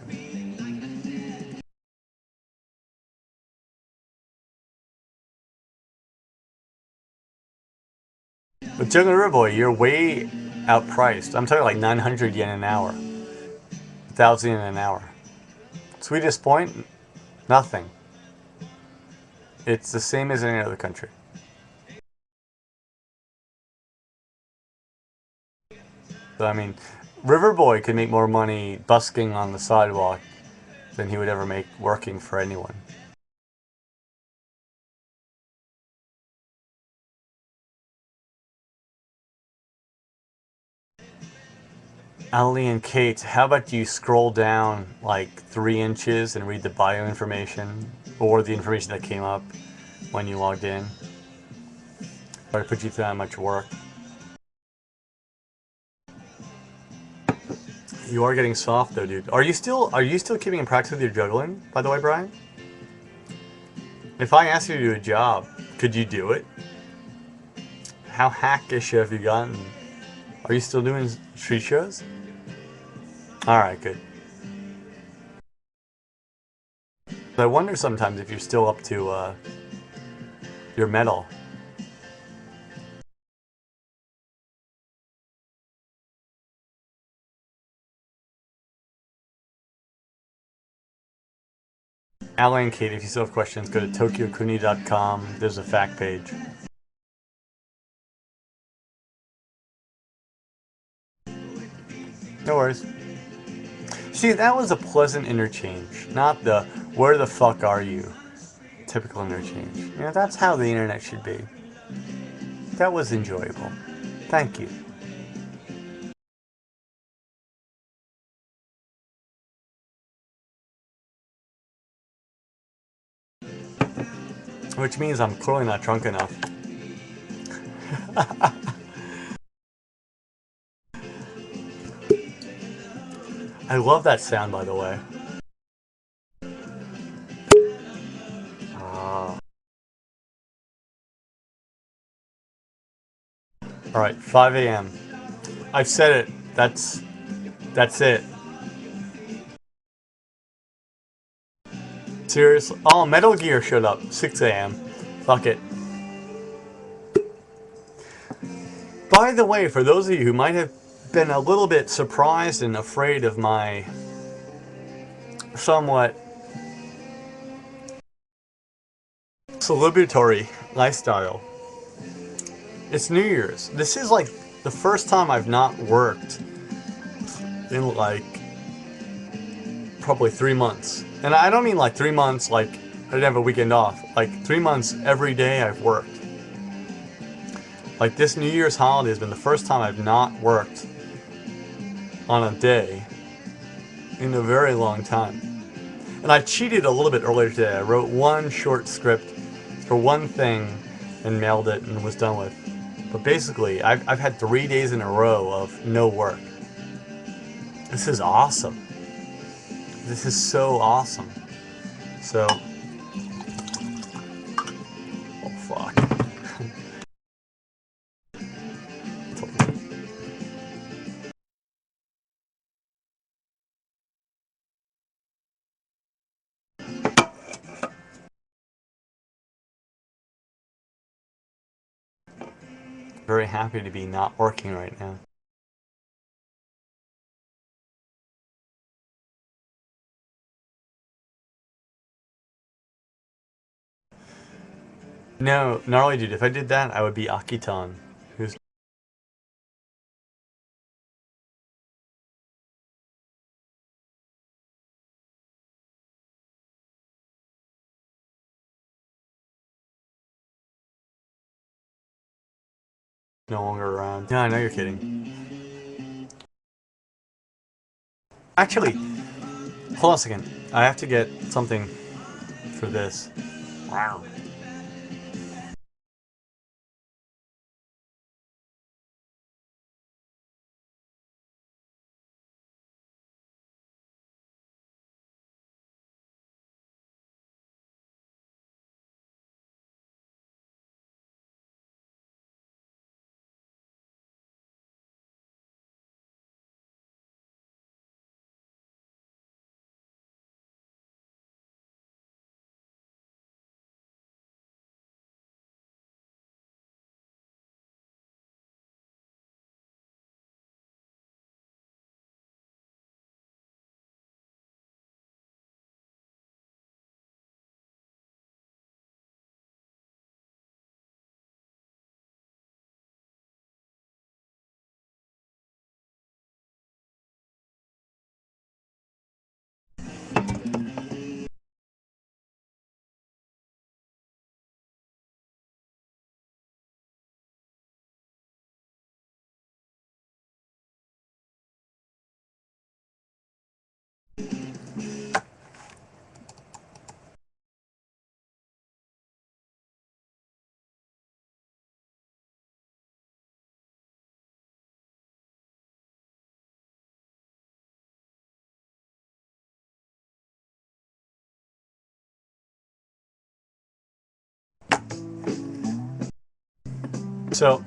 But Jungle River Boy, you're way outpriced. I'm talking like 900 yen an hour. 1,000 yen an hour. Sweetest Point, nothing. It's the same as any other country. So, I mean, Riverboy could make more money busking on the sidewalk than he would ever make working for anyone. Ali and Kate, how about you scroll down like 3 inches and read the bio information or the information that came up when you logged in? Or to put you through that much work. You are getting soft though, dude. Are you still keeping in practice with your juggling, by the way, Brian? If I asked you to do a job, could you do it? How hackish have you gotten? Are you still doing street shows? Alright, good. I wonder sometimes if you're still up to your medal. Ali and Kate, if you still have questions, go to TokyoCooney.com. There's a fact page. No worries. See, that was a pleasant interchange, not the "where the fuck are you" typical interchange. You know, that's how the internet should be. That was enjoyable. Thank you. Which means I'm clearly not drunk enough. I love that sound, by the way. Alright, 5 a.m. I've said it. That's it. Seriously? Oh, Metal Gear showed up. 6 a.m. Fuck it. By the way, for those of you who might have been a little bit surprised and afraid of my somewhat celebratory lifestyle, it's New Year's. This is like the first time I've not worked in like probably 3 months. And I don't mean like 3 months like I didn't have a weekend off. Like 3 months every day I've worked. Like this New Year's holiday has been the first time I've not worked on a day in a very long time. And I cheated a little bit earlier today. I wrote one short script for one thing and mailed it and was done with. But basically, I've had 3 days in a row of no work. This is awesome. This is so awesome. So, oh fuck. Very happy to be not working right now. No, gnarly dude, if I did that, I would be Akitan, who's no longer around. Yeah, I know you're kidding. Actually, hold on a second. I have to get something for this. Wow. So,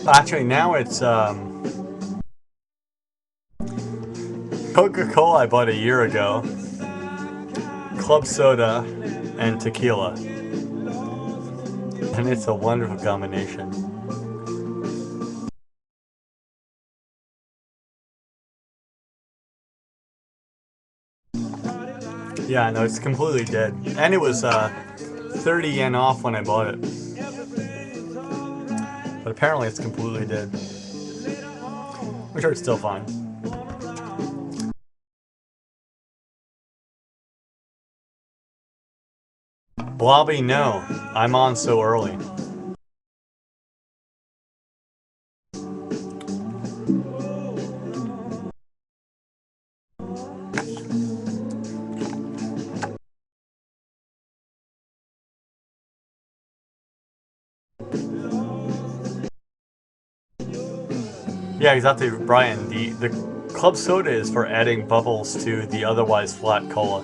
actually now it's Coca-Cola I bought a year ago, club soda, and tequila. And it's a wonderful combination. Yeah, no, it's completely dead. And it was 30 yen off when I bought it. But apparently it's completely dead. I'm sure it's still fine. Blobby, no. I'm on so early. Yeah, exactly, Brian. The club soda is for adding bubbles to the otherwise flat cola.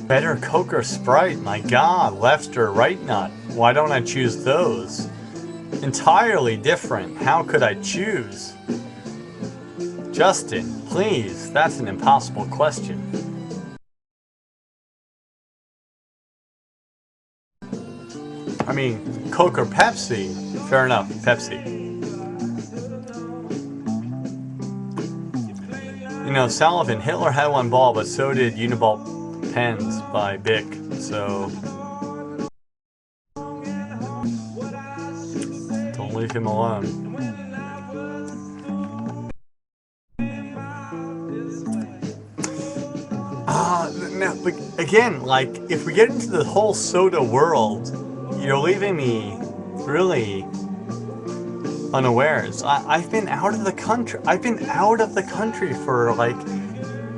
Better Coke or Sprite? My god, left or right nut? Why don't I choose those? Entirely different. How could I choose? Justin, please, that's an impossible question. I mean, Coke or Pepsi? Fair enough, Pepsi. You know, Sullivan, Hitler had one ball, but so did Uniball pens by Bic. So don't leave him alone. Now, but again, like, if we get into the whole soda world, you're leaving me really unawares. I've been out of the country. I've been out of the country for like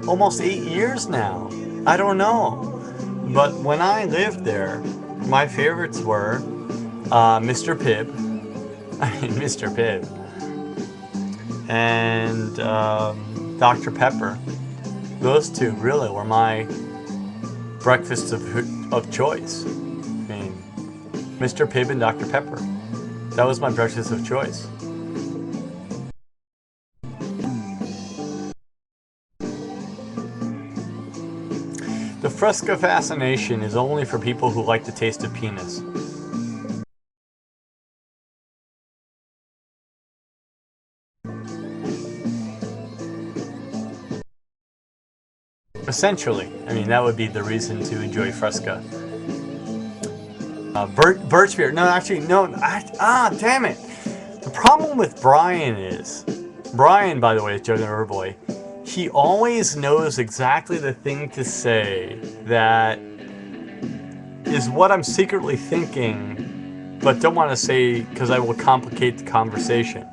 almost 8 years now. I don't know. But when I lived there, my favorites were Mr. Pibb. I mean, Mr. Pibb. And Dr. Pepper. Those two really were my breakfasts of choice. I mean, Mr. Pibb and Dr. Pepper. That was my breakfast of choice. The Fresca fascination is only for people who like the taste of penis. Essentially, I mean, that would be the reason to enjoy Fresca. Birch beer. No, actually, no. Damn it. The problem with Brian is, Brian, by the way, is Joe the Riverboy. He always knows exactly the thing to say that is what I'm secretly thinking, but don't want to say because I will complicate the conversation.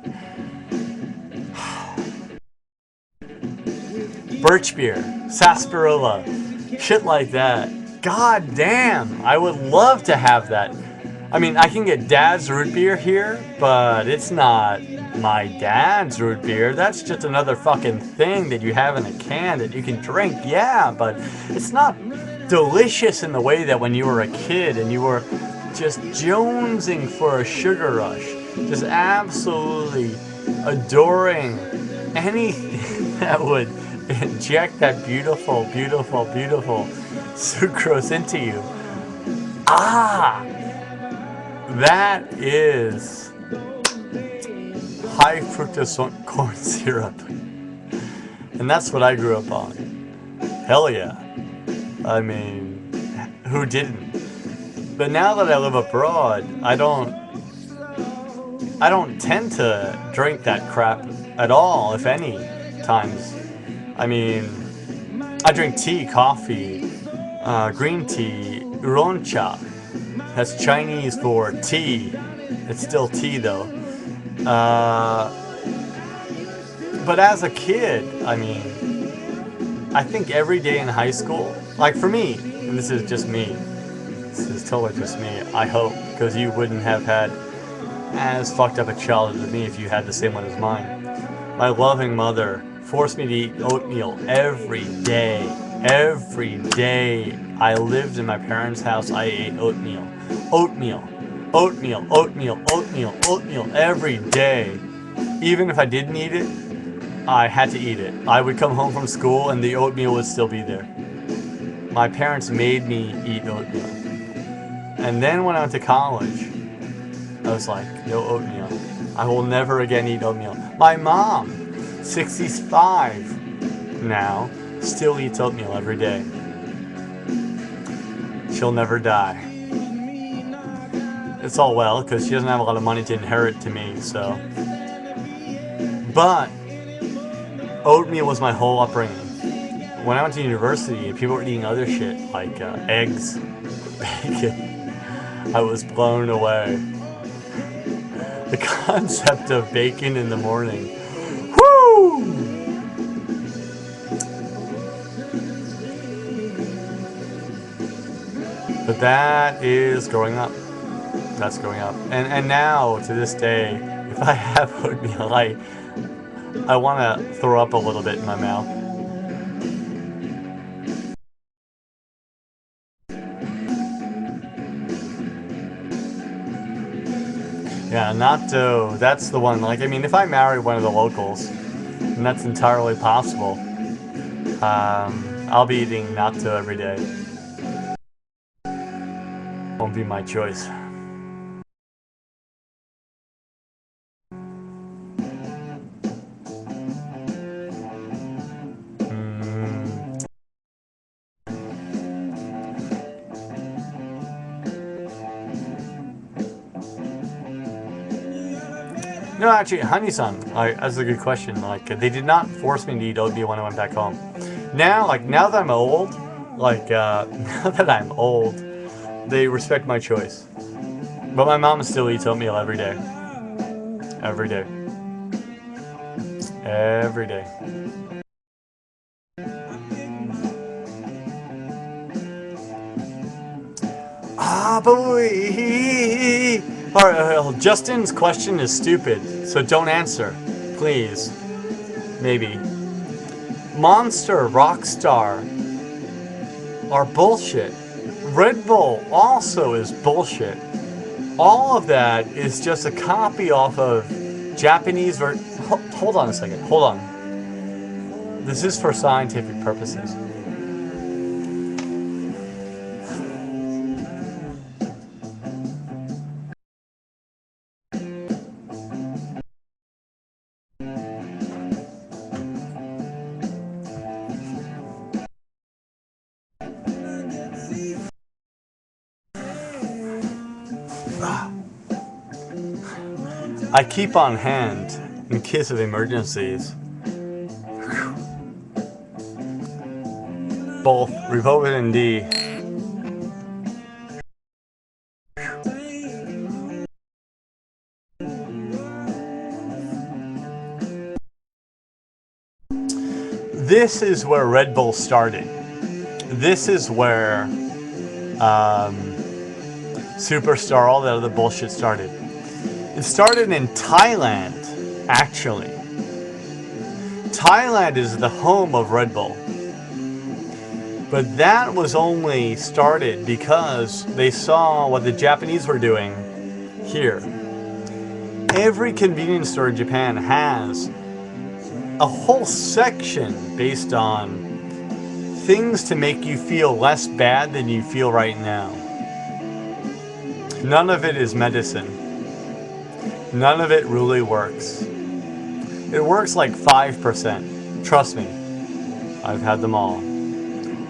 Birch beer, sarsaparilla, shit like that. God damn, I would love to have that. I mean, I can get Dad's root beer here, but it's not my dad's root beer. That's just another fucking thing that you have in a can that you can drink, yeah, but it's not delicious in the way that when you were a kid and you were just jonesing for a sugar rush, just absolutely adoring anything that would inject that beautiful, beautiful, beautiful sucrose into you. That is high fructose corn syrup. And that's what I grew up on. Hell yeah. I mean, who didn't? But now that I live abroad, I don't tend to drink that crap at all, if any times. I mean, I drink tea, coffee, green tea, oolong cha. That's Chinese for tea. It's still tea though. But as a kid, I mean, I think every day in high school, like for me, and this is just me, this is totally just me, I hope, because you wouldn't have had as fucked up a childhood as me if you had the same one as mine. My loving mother forced me to eat oatmeal every day. Every day I lived in my parents' house, I ate oatmeal. Oatmeal, oatmeal, oatmeal, oatmeal, oatmeal every day. Even if I didn't eat it, I had to eat it. I would come home from school and the oatmeal would still be there. My parents made me eat oatmeal. And then when I went to college, I was like, no oatmeal. I will never again eat oatmeal. My mom, 65 now, still eats oatmeal every day. She'll never die. It's all well, because she doesn't have a lot of money to inherit to me, so. But oatmeal was my whole upbringing. When I went to university, people were eating other shit, like eggs, bacon. I was blown away. The concept of bacon in the morning. Woo! But that is growing up. That's growing up. And now, to this day, if I have oatmeal, I want to throw up a little bit in my mouth. Yeah, natto, that's the one. Like, I mean, if I marry one of the locals, and that's entirely possible, I'll be eating natto every day. Won't be my choice. No, actually, Honey-san, like, that's a good question. Like, they did not force me to eat oatmeal when I went back home. Now, like, now that I'm old, like, now that I'm old, they respect my choice. But my mom still eats oatmeal every day. Every day. Every day. Ah, boy. Alright, Justin's question is stupid, so don't answer. Please. Maybe. Monster, Rockstar are bullshit. Red Bull also is bullshit. All of that is just a copy off of Japanese hold on a second. Hold on. This is for scientific purposes. I keep on hand in case of emergencies. Both Republican D. This is where Red Bull started. This is where Superstar, all that other bullshit started. It started in Thailand, actually. Thailand is the home of Red Bull. But that was only started because they saw what the Japanese were doing here. Every convenience store in Japan has a whole section based on things to make you feel less bad than you feel right now. None of it is medicine. None of it really works. It works like 5%. Trust me, I've had them all.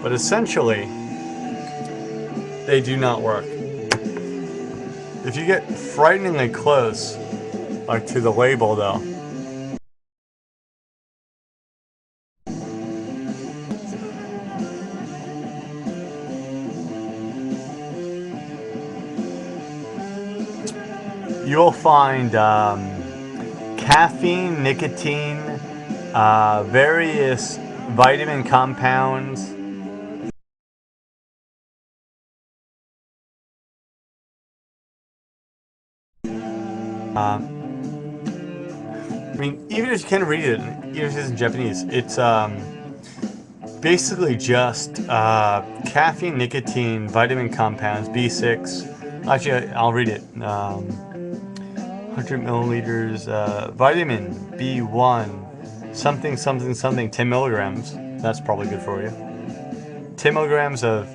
But essentially, they do not work. If you get frighteningly close, like to the label though, you'll find caffeine, nicotine, various vitamin compounds. I mean, even if you can't read it, even if it's in Japanese, it's basically just caffeine, nicotine, vitamin compounds, B6. Actually, I'll read it. 100 milliliters, vitamin B1, something, something, something, 10 milligrams. That's probably good for you. 10 milligrams of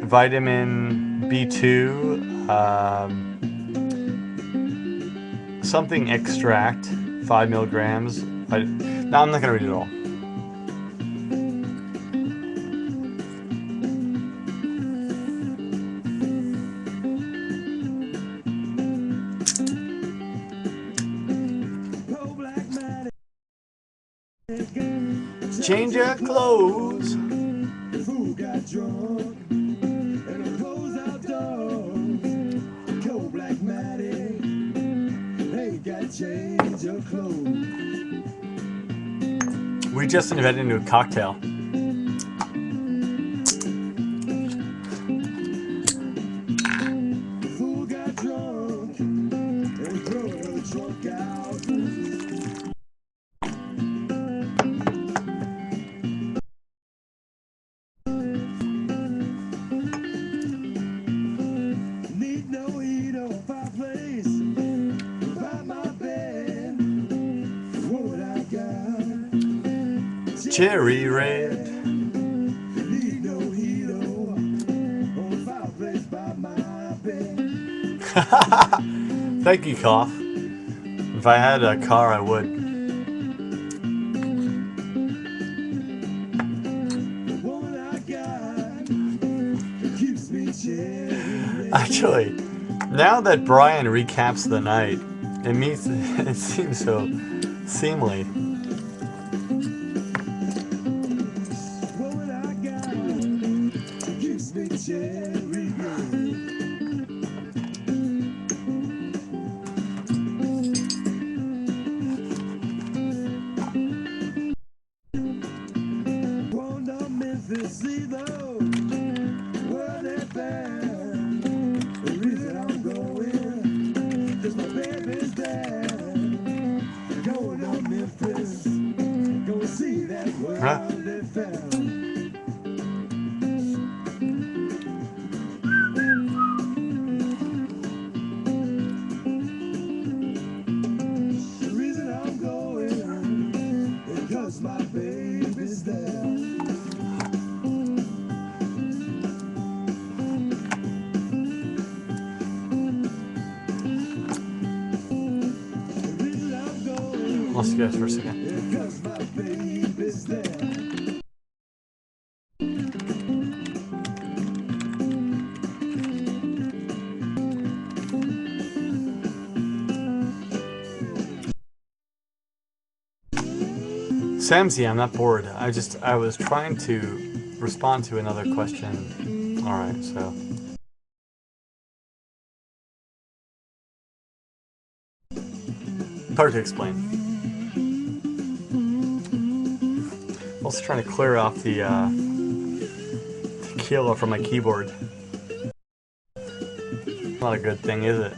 vitamin B2, something extract, 5 milligrams. No, I'm not going to read it all. Change your clothes. Who got drunk and a closed out dog? Cold black Maddie ain't got change your clothes. We just invented a new cocktail. Who got drunk and throw the trunk out? Need no heat or fireplace by my bed. What I got? Cherry red. Need no heat or fireplace by my bed. Thank you, Cough. If I had a car, I would. What I got keeps me chilly. Actually, now that Brian recaps the night, it seems so seemly. What would I got? Gives me cherry red. Going to Memphis, see though, where they found. The reason I'm going is my baby's there. Going to Memphis, go see that world Huh? they found. The reason I'm going is because my baby's there. The reason I'm going Lost you guys for a second. is because my baby's there. Samsy, I'm not bored. I was trying to respond to another question. Alright, so. Hard to explain. Also trying to clear off the tequila from my keyboard. Not a good thing, is it?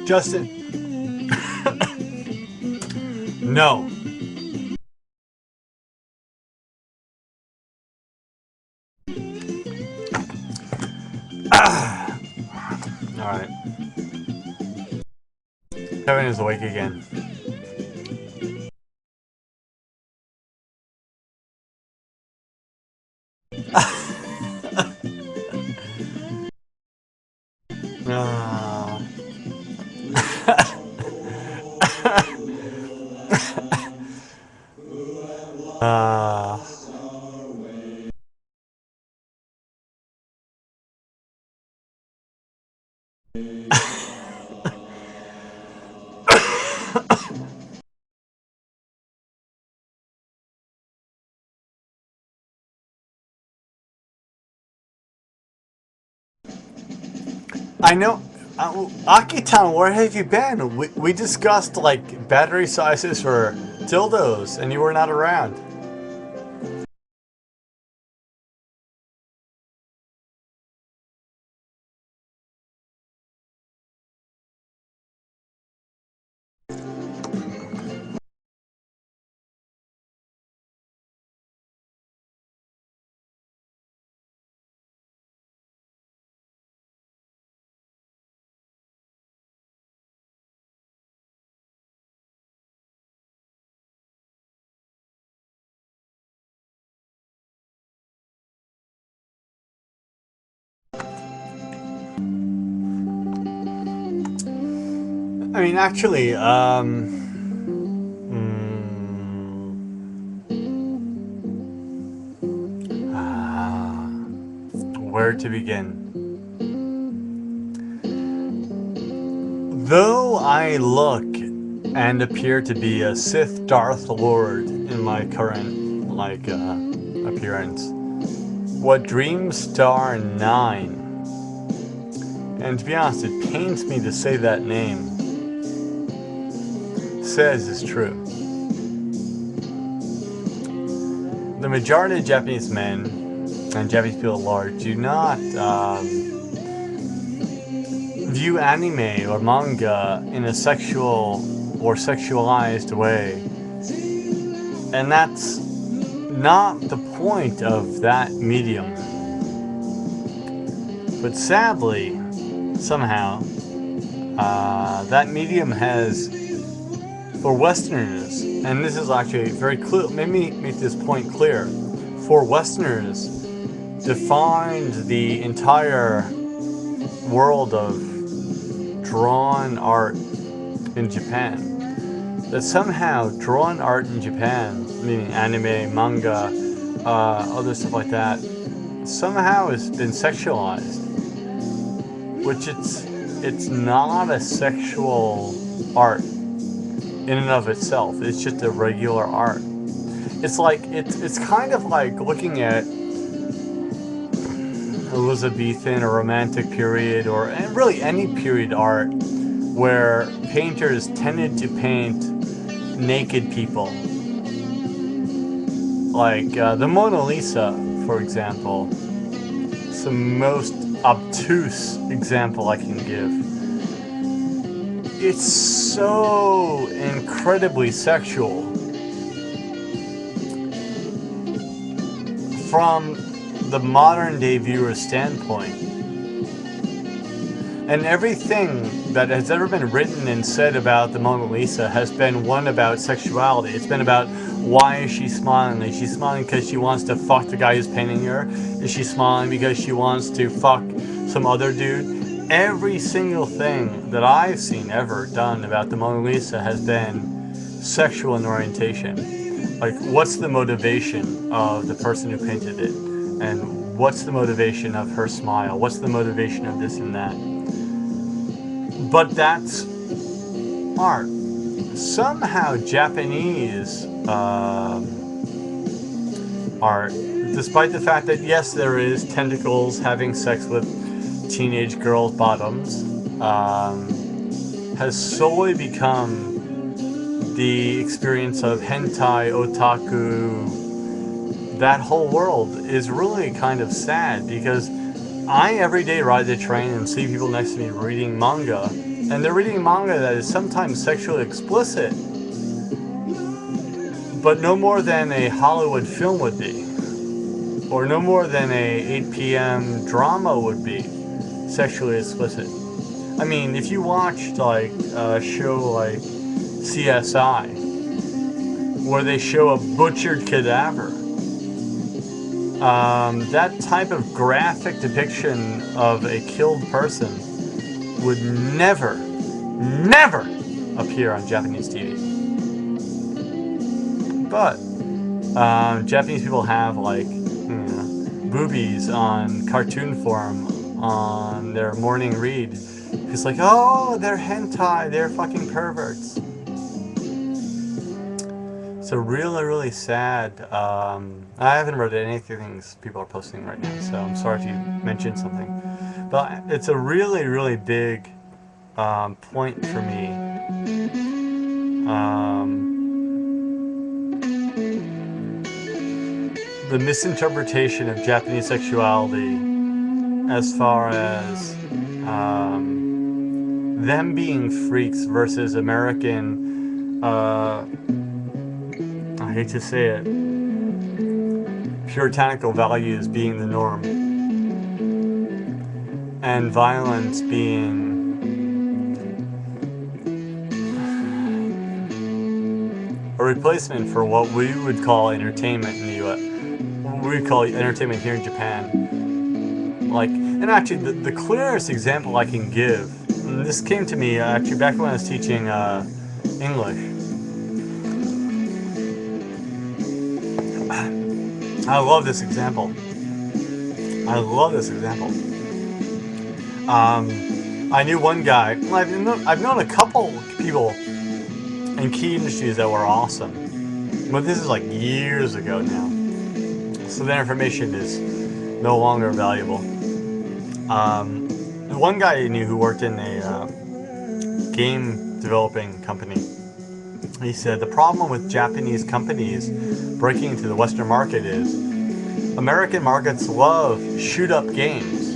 Justin. No. Alright. Kevin is awake again. Ah. Ah. I know. Akitan, where have you been? We discussed like battery sizes for dildos, and you were not around. I mean, actually, where to begin? Though I look and appear to be a Sith Darth Lord in my current, like, appearance, what Dreamstar 9, and to be honest, it pains me to say that name, says is true. The majority of Japanese men, and Japanese people at large, do not view anime or manga in a sexual or sexualized way. And that's not the point of that medium. But sadly, somehow, that medium has, for Westerners, and this is actually very clear, let me make this point clear, for Westerners, defined the entire world of drawn art in Japan. That somehow drawn art in Japan, meaning anime, manga, other stuff like that, somehow has been sexualized, which it's not a sexual art in and of itself. It's just a regular art. It's like it's kind of like looking at Elizabethan or Romantic period, or really any period art where painters tended to paint naked people. Like the Mona Lisa, for example. It's the most obtuse example I can give. It's so incredibly sexual. From the modern day viewer's standpoint. And everything that has ever been written and said about the Mona Lisa has been one about sexuality. It's been about, why is she smiling? Is she smiling because she wants to fuck the guy who's painting her? Is she smiling because she wants to fuck some other dude? Every single thing that I've seen ever done about the Mona Lisa has been sexual in orientation. Like, what's the motivation of the person who painted it? And what's the motivation of her smile? What's the motivation of this and that? But that's art. Somehow Japanese art, despite the fact that yes, there is tentacles having sex with teenage girls' bottoms, has solely become the experience of hentai, otaku. That whole world is really kind of sad, because I every day ride the train and see people next to me reading manga, and they're reading manga that is sometimes sexually explicit, but no more than a Hollywood film would be, or no more than a 8 p.m. drama would be sexually explicit. I mean, if you watched like a show like CSI, where they show a butchered cadaver, that type of graphic depiction of a killed person would never appear on Japanese TV. But Japanese people have, like, boobies on cartoon form on their morning read. It's like, oh, they're hentai, they're fucking perverts. So really sad. I haven't read any of the things people are posting right now, so I'm sorry if you mentioned something. But it's a really big point for me. The misinterpretation of Japanese sexuality, as far as them being freaks versus American, I hate to say it, puritanical values being the norm, and violence being a replacement for what we would call entertainment in the U.S. What we would call entertainment here in Japan. Like, and actually, the clearest example I can give, and this came to me actually back when I was teaching English. I love this example. I knew one guy. I've known a couple people in key industries that were awesome, but this is like years ago now, so the information is no longer valuable. The one guy I knew who worked in a game developing company, he said the problem with Japanese companies breaking into the Western market is American markets love shoot-up games,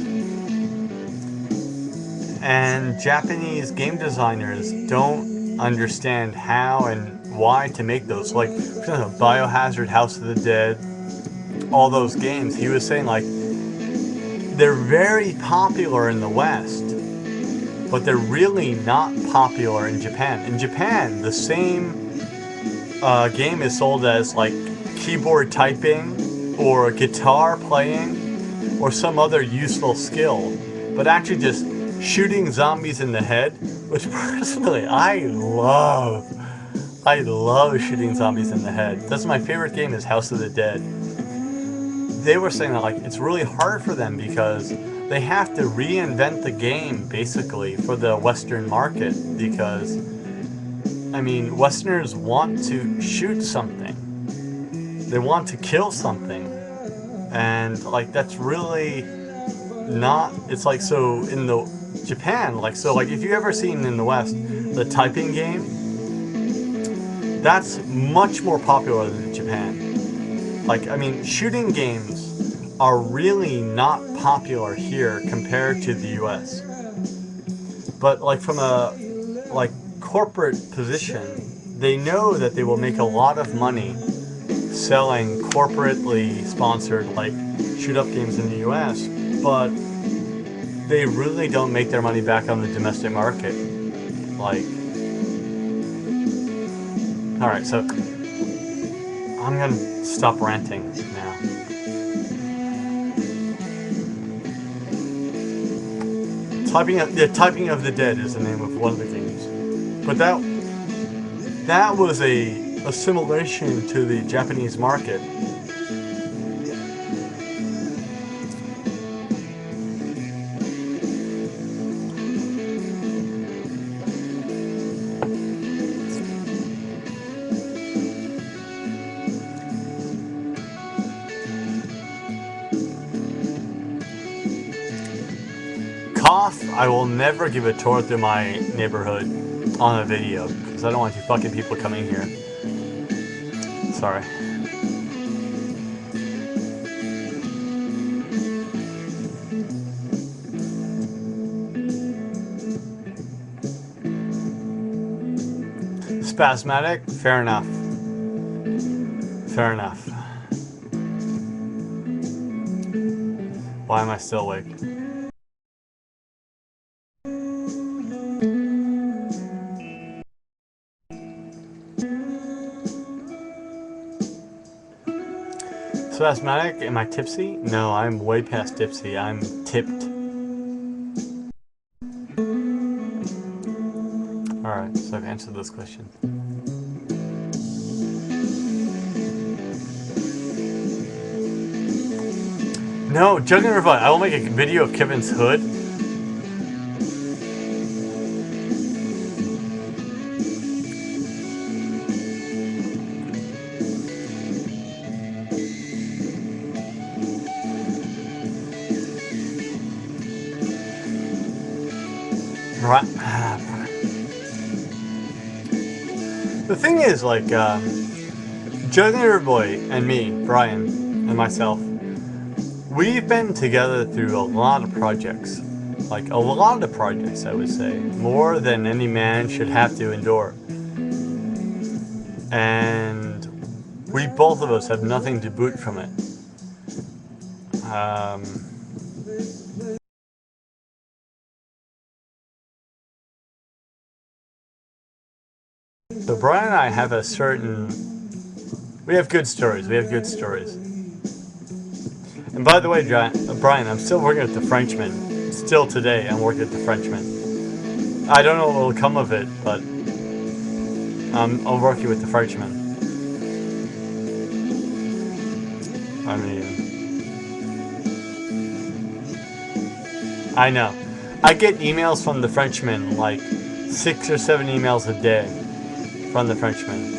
and Japanese game designers don't understand how and why to make those. Like, for example, Biohazard, House of the Dead, all those games, he was saying like they're very popular in the West, but they're really not popular in Japan. In Japan, the same game is sold as like keyboard typing or guitar playing or some other useful skill, but actually just shooting zombies in the head, which personally I love. I love shooting zombies in the head. That's my favorite game is House of the Dead. They were saying that like it's really hard for them because they have to reinvent the game basically for the Western market, because I mean Westerners want to shoot something. They want to kill something. And like that's really not, it's like, so in the Japan, like, so like if you ever seen in the West the typing game, that's much more popular than Japan. Like, I mean, shooting games are really not popular here compared to the US. But like from a like corporate position, they know that they will make a lot of money selling corporately sponsored like shoot up games in the US, but they really don't make their money back on the domestic market. Like, alright, so I'm gonna stop ranting now. Typing of the Dead is the name of one of the games. But that was a assimilation to the Japanese market. I will never give a tour through my neighborhood on a video because I don't want you fucking people coming here. Sorry. Spasmatic? Fair enough. Fair enough. Why am I still awake? Spasmatic? Am I tipsy? No, I'm way past tipsy. I'm tipped. Alright, so I've answered this question. No, Juggling Revive. I will make a video of Kevin's hood. Right. The thing is, like, Juggling Boy and me, Brian, and myself, we've been together through a lot of projects. Like, a lot of projects, I would say. More than any man should have to endure. And we both of us have nothing to boot from it. So Brian and I have a certain... We have good stories. We have good stories. And by the way, Brian, I'm still working with the Frenchman. Still today, I'm working with the Frenchman. I don't know what will come of it, but I'm working with the Frenchman. I mean... I know. I get emails from the Frenchman, like 6 or 7 emails a day. From the Frenchman.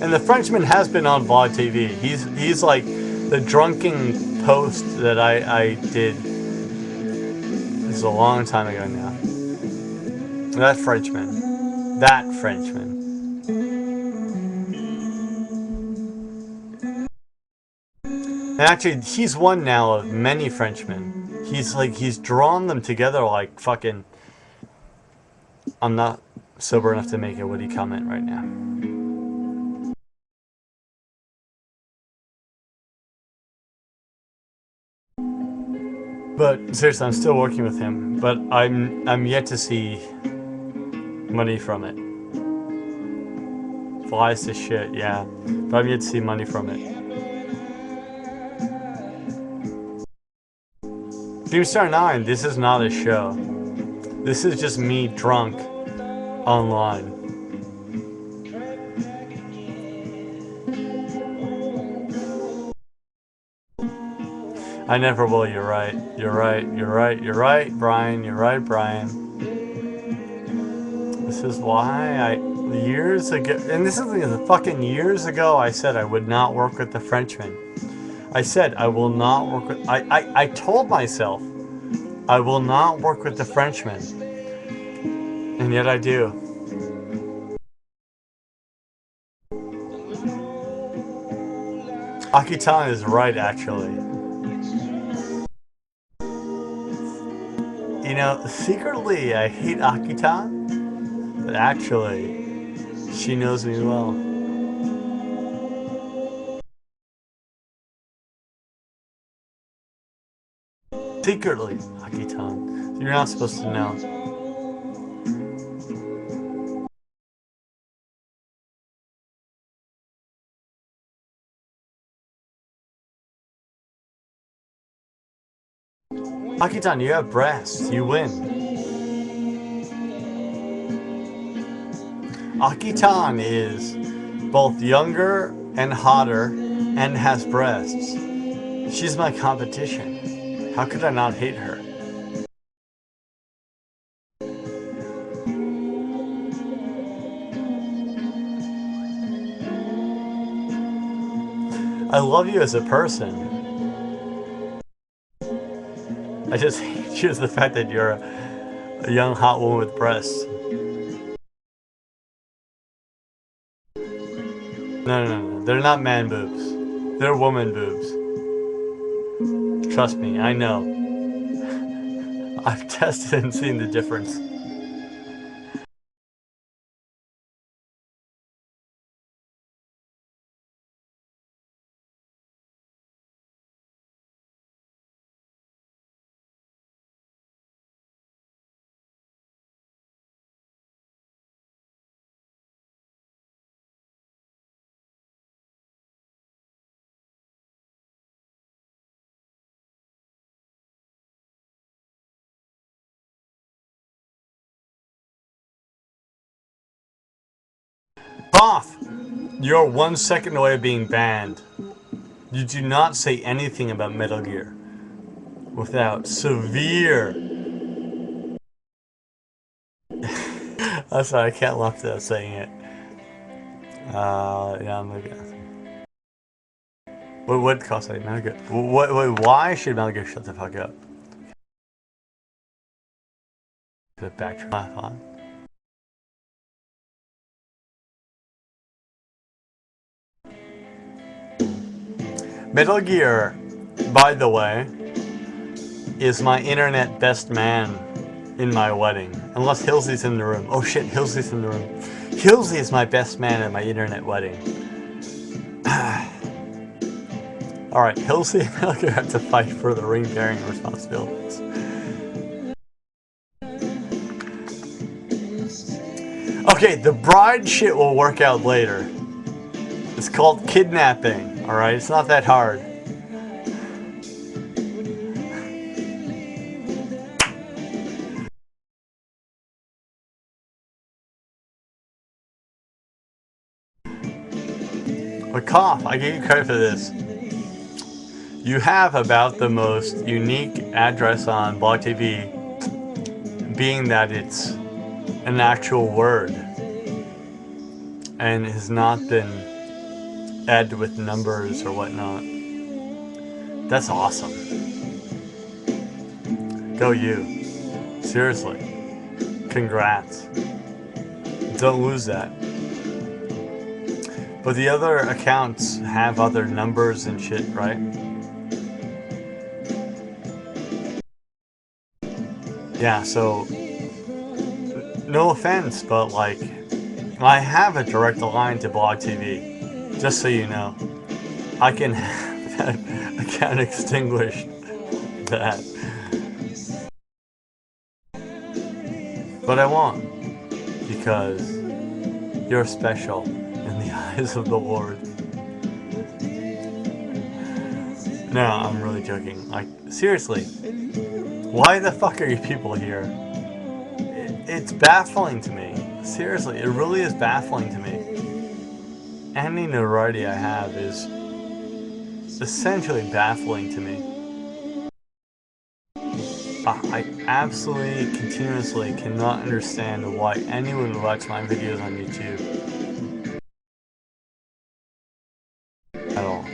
And the Frenchman has been on blogTV. He's like the drunken post that I did. This is a long time ago now. That Frenchman. That Frenchman. And actually, he's one now of many Frenchmen. He's drawn them together like fucking... I'm not sober enough to make a witty comment right now. But seriously, I'm still working with him, but I'm yet to see money from it. Flies to shit, yeah. But I'm yet to see money from it. Dreamstar 9, this is not a show. This is just me drunk online. I never will, you're right. You're right, you're right, you're right, Brian. You're right, Brian. This is why years ago, and this is fucking years ago, I said I would not work with the Frenchman. I said I will not work with, I told myself I will not work with the Frenchman. And yet I do. Akitan is right, actually. You know, secretly I hate Akitan, but actually, she knows me well. Secretly, Akitan. You're not supposed to know. Akitan, you have breasts. You win. Akitan is both younger and hotter and has breasts. She's my competition. How could I not hate her? I love you as a person. I just hate you as the fact that you're a young hot woman with breasts. No. They're not man boobs. They're woman boobs. Trust me, I know. I've tested and seen the difference. Boff! You're 1 second away of being banned. You do not say anything about Metal Gear without severe... I'm sorry, I can't laugh without saying it. Yeah, I'm gonna get... What would cost like Metal Gear? Why should Metal Gear shut the fuck up? Backtrack on. Metal Gear, by the way, is my internet best man in my wedding. Unless Hilsey's in the room. Oh shit, Hilsey's in the room. Hilsey is my best man at my internet wedding. Alright, Hilsey and Metal Gear have to fight for the ring bearing responsibilities. Okay, the bride shit will work out later. It's called kidnapping, alright? It's not that hard. But Cough, I give you credit for this. You have about the most unique address on blogTV, being that it's an actual word and has not been added with numbers or whatnot. That's awesome. Go you. Seriously. Congrats. Don't lose that. But the other accounts have other numbers and shit, right? Yeah, so no offense, but like, I have a direct line to blogTV. Just so you know, I can I can't extinguish that, but I won't, because you're special in the eyes of the Lord. No, I'm really joking. Like, seriously, why the fuck are you people here? It's baffling to me. Seriously, it really is baffling to me. Any notoriety I have is essentially baffling to me. I absolutely, continuously cannot understand why anyone would watch my videos on YouTube at all.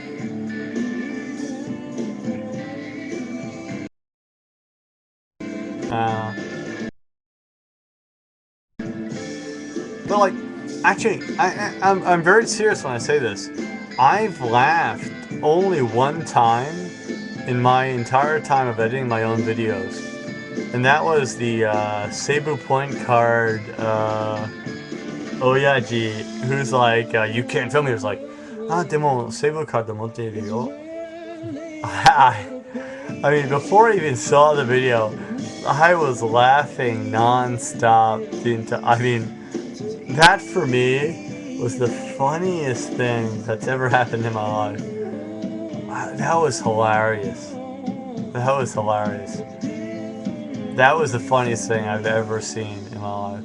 But like, actually, I'm very serious when I say this. I've laughed only one time in my entire time of editing my own videos, and that was the Cebu Point card Oyaji, who's like, you can't film me. He was like, demo Cebu card demotte iru yo. I mean, before I even saw the video, I was laughing non-stop. I mean, that for me was the funniest thing that's ever happened in my life. That was hilarious. That was hilarious. That was the funniest thing I've ever seen in my life.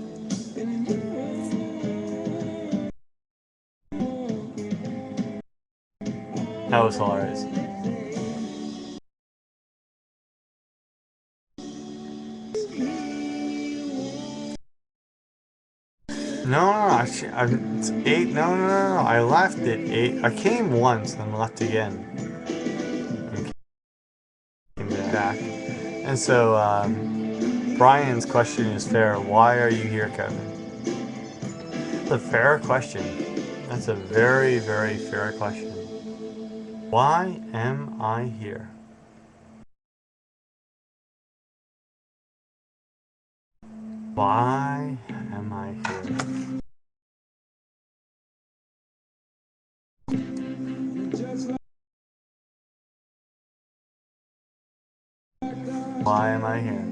That was hilarious. No, actually, it's 8. No. I left at 8. I came once, then left again. And came back. And so, Brian's question is fair. Why are you here, Kevin? It's a fair question. That's a very, very fair question. Why am I here? Why am I here? Why am I here?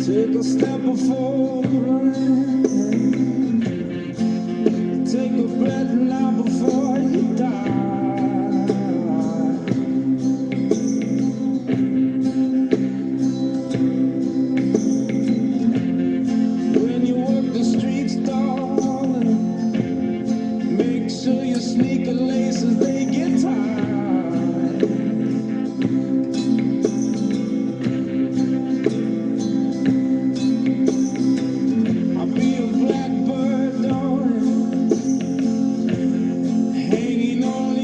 Take a step before running. Take a breath now before you die. When you walk the streets, darling, make sure your sneaker laces they get tied. Hanging on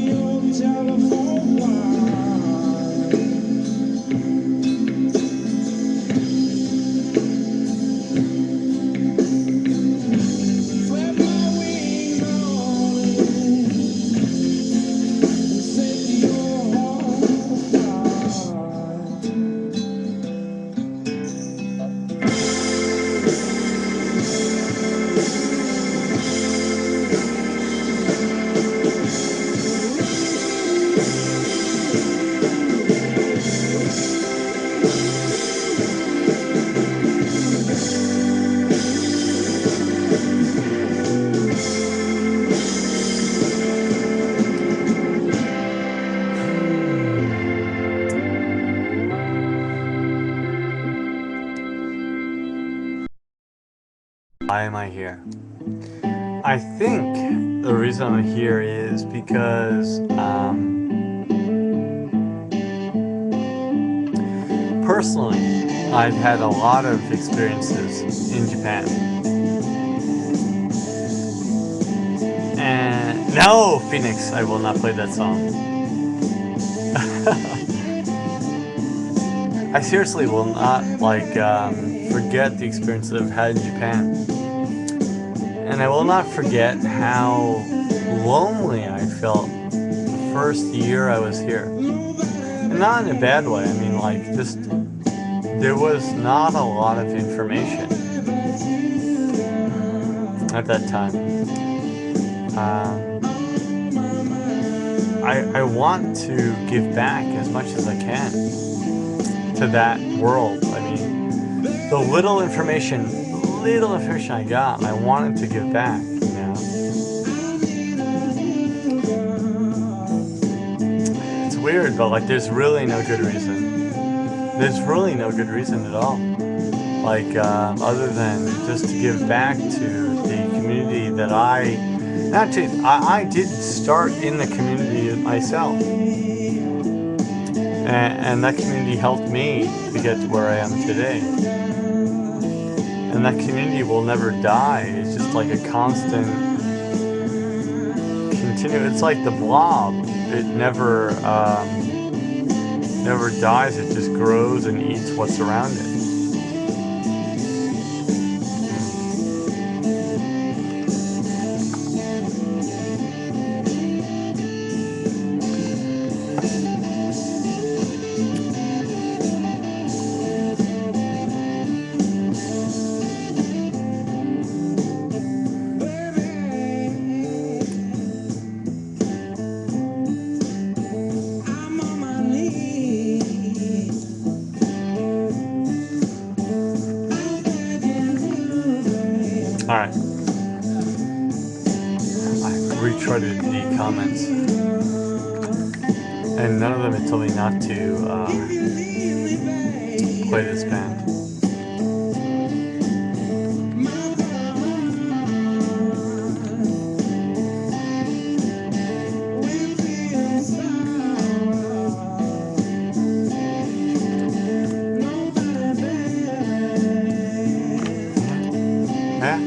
Why am I here? I think the reason I'm here is because personally, I've had a lot of experiences in Japan. And no, Phoenix, I will not play that song. I seriously will not forget the experience that I've had in Japan. And I will not forget how lonely I felt the first year I was here. And not in a bad way. I mean, like, just, there was not a lot of information at that time. I want to give back as much as I can to that world. I mean, the little information I got, I wanted to give back, you know. It's weird, but like, there's really no good reason. There's really no good reason at all. Like, other than just to give back to the community that I did start in the community myself. And that community helped me to get to where I am today. And that community will never die. It's just like a constant, it's like the blob. It never dies. It just grows and eats what's around it. Alright. I retreaded the comments. And none of them had told me not to play this band. Yeah?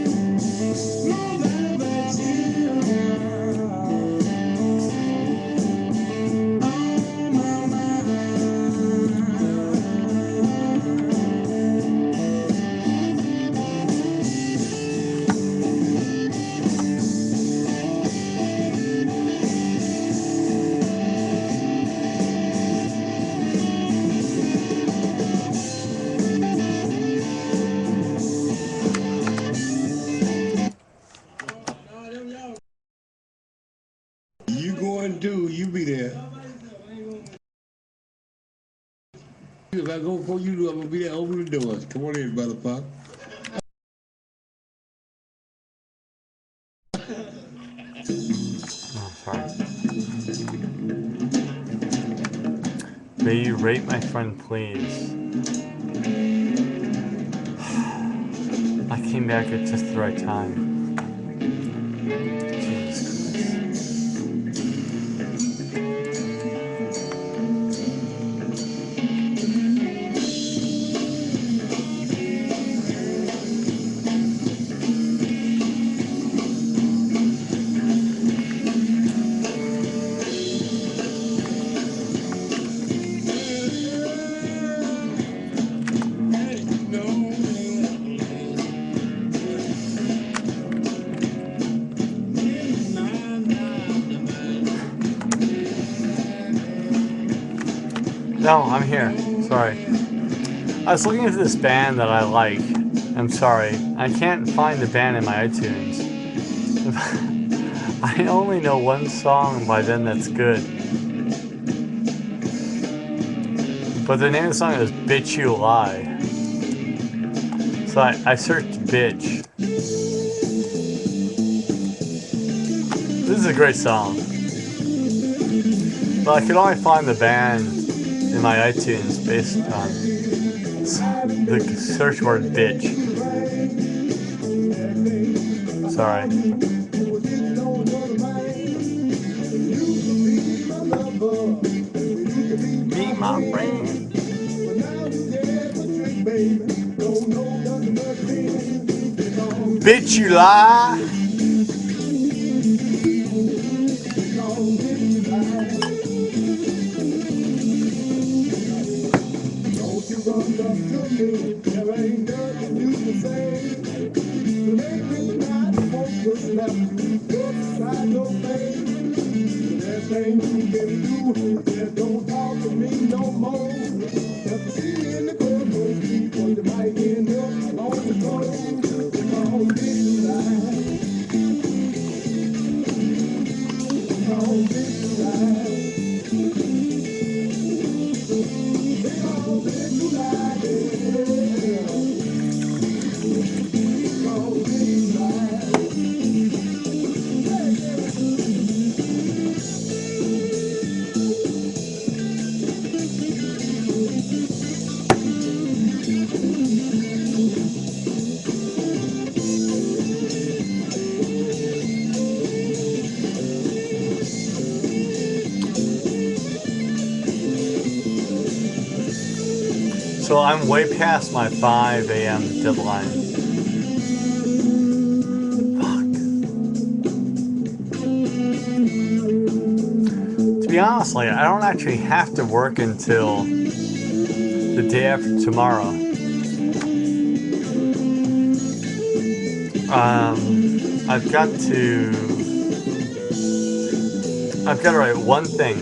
You going to, you be there. If I go before you do, I'm gonna be there, open the doors. Come on in, motherfucker. Oh, sorry. May you rate my friend, please. I came back at just the right time. Jesus Christ. No, I'm here. Sorry. I was looking for this band that I like. I'm sorry. I can't find the band in my iTunes. I only know one song by them that's good. But the name of the song is Bitch You Lie. So I searched bitch. This is a great song. But I could only find the band in my iTunes based on the search word bitch. Sorry. Be my friend. Bitch, you lie. Don't talk to me no more. See me in the courtroom, you might end up on the road. Because this life, because this life, because this life, because this life. So I'm way past my 5 a.m. deadline. Fuck. To be honest, like, I don't actually have to work until the day after tomorrow. I've got to write one thing.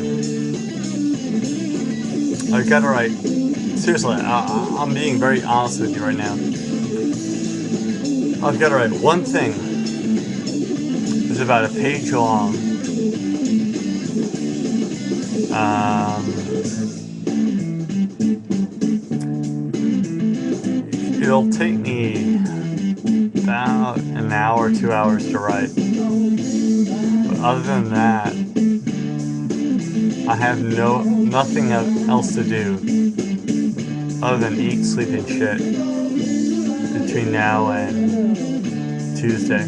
I've got to write. Seriously, I'm being very honest with you right now. I've got to write one thing. It's about a page long. It'll take me about an hour, 2 hours to write. But other than that, I have nothing else to do other than eat, sleep, and shit between now and Tuesday.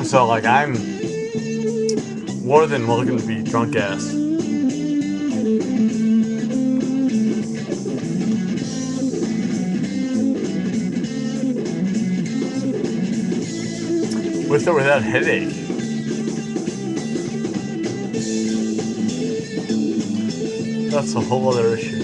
So, like, I'm more than welcome to be drunk ass. With or without headache. That's a whole other issue.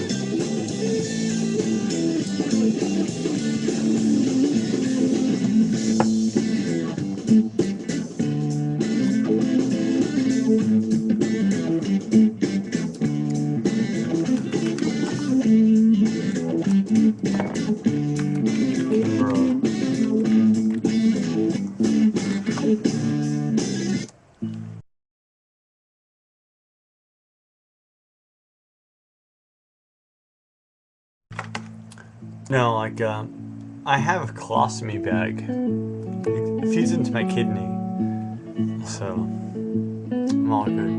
No, like, I have a colostomy bag. It feeds into my kidney. So, I'm all good.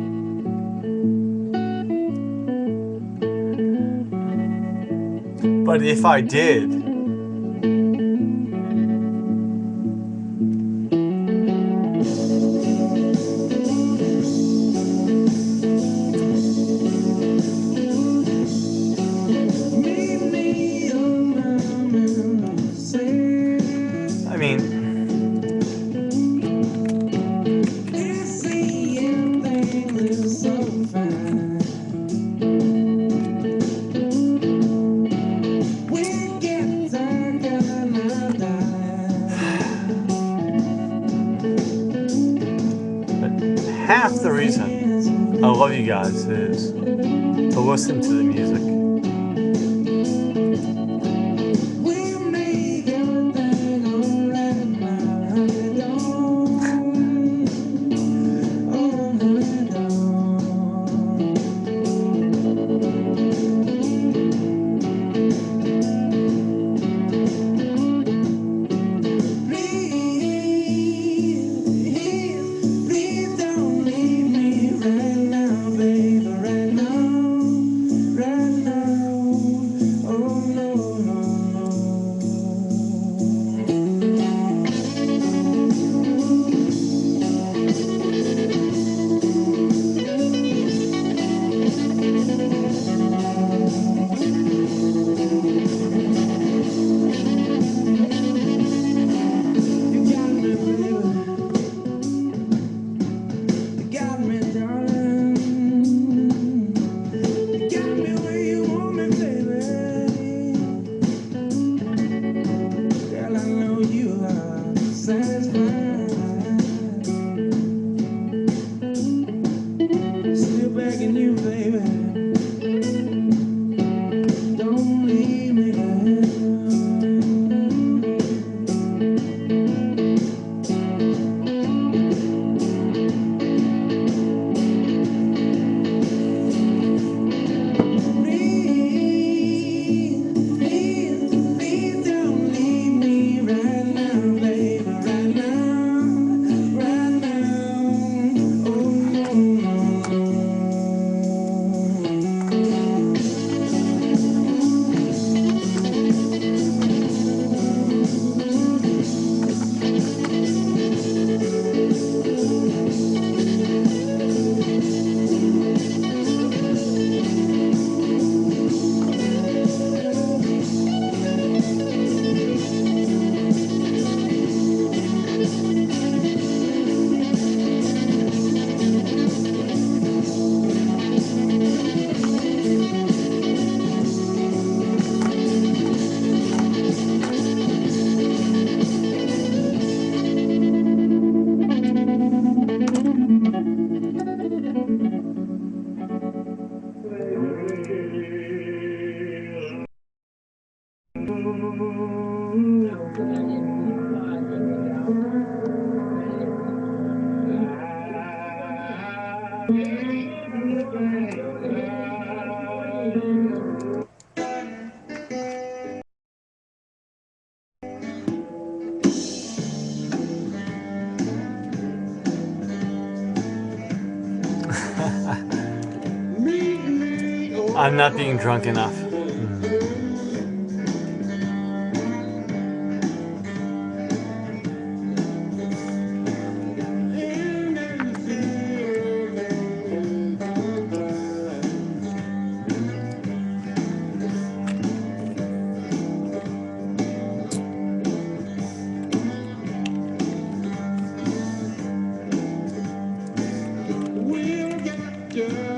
But if I did, I mean, half the reason I love you guys is to listen to the music. Please don't leave me right now, baby, right now. I'm not being drunk enough. We'll get you.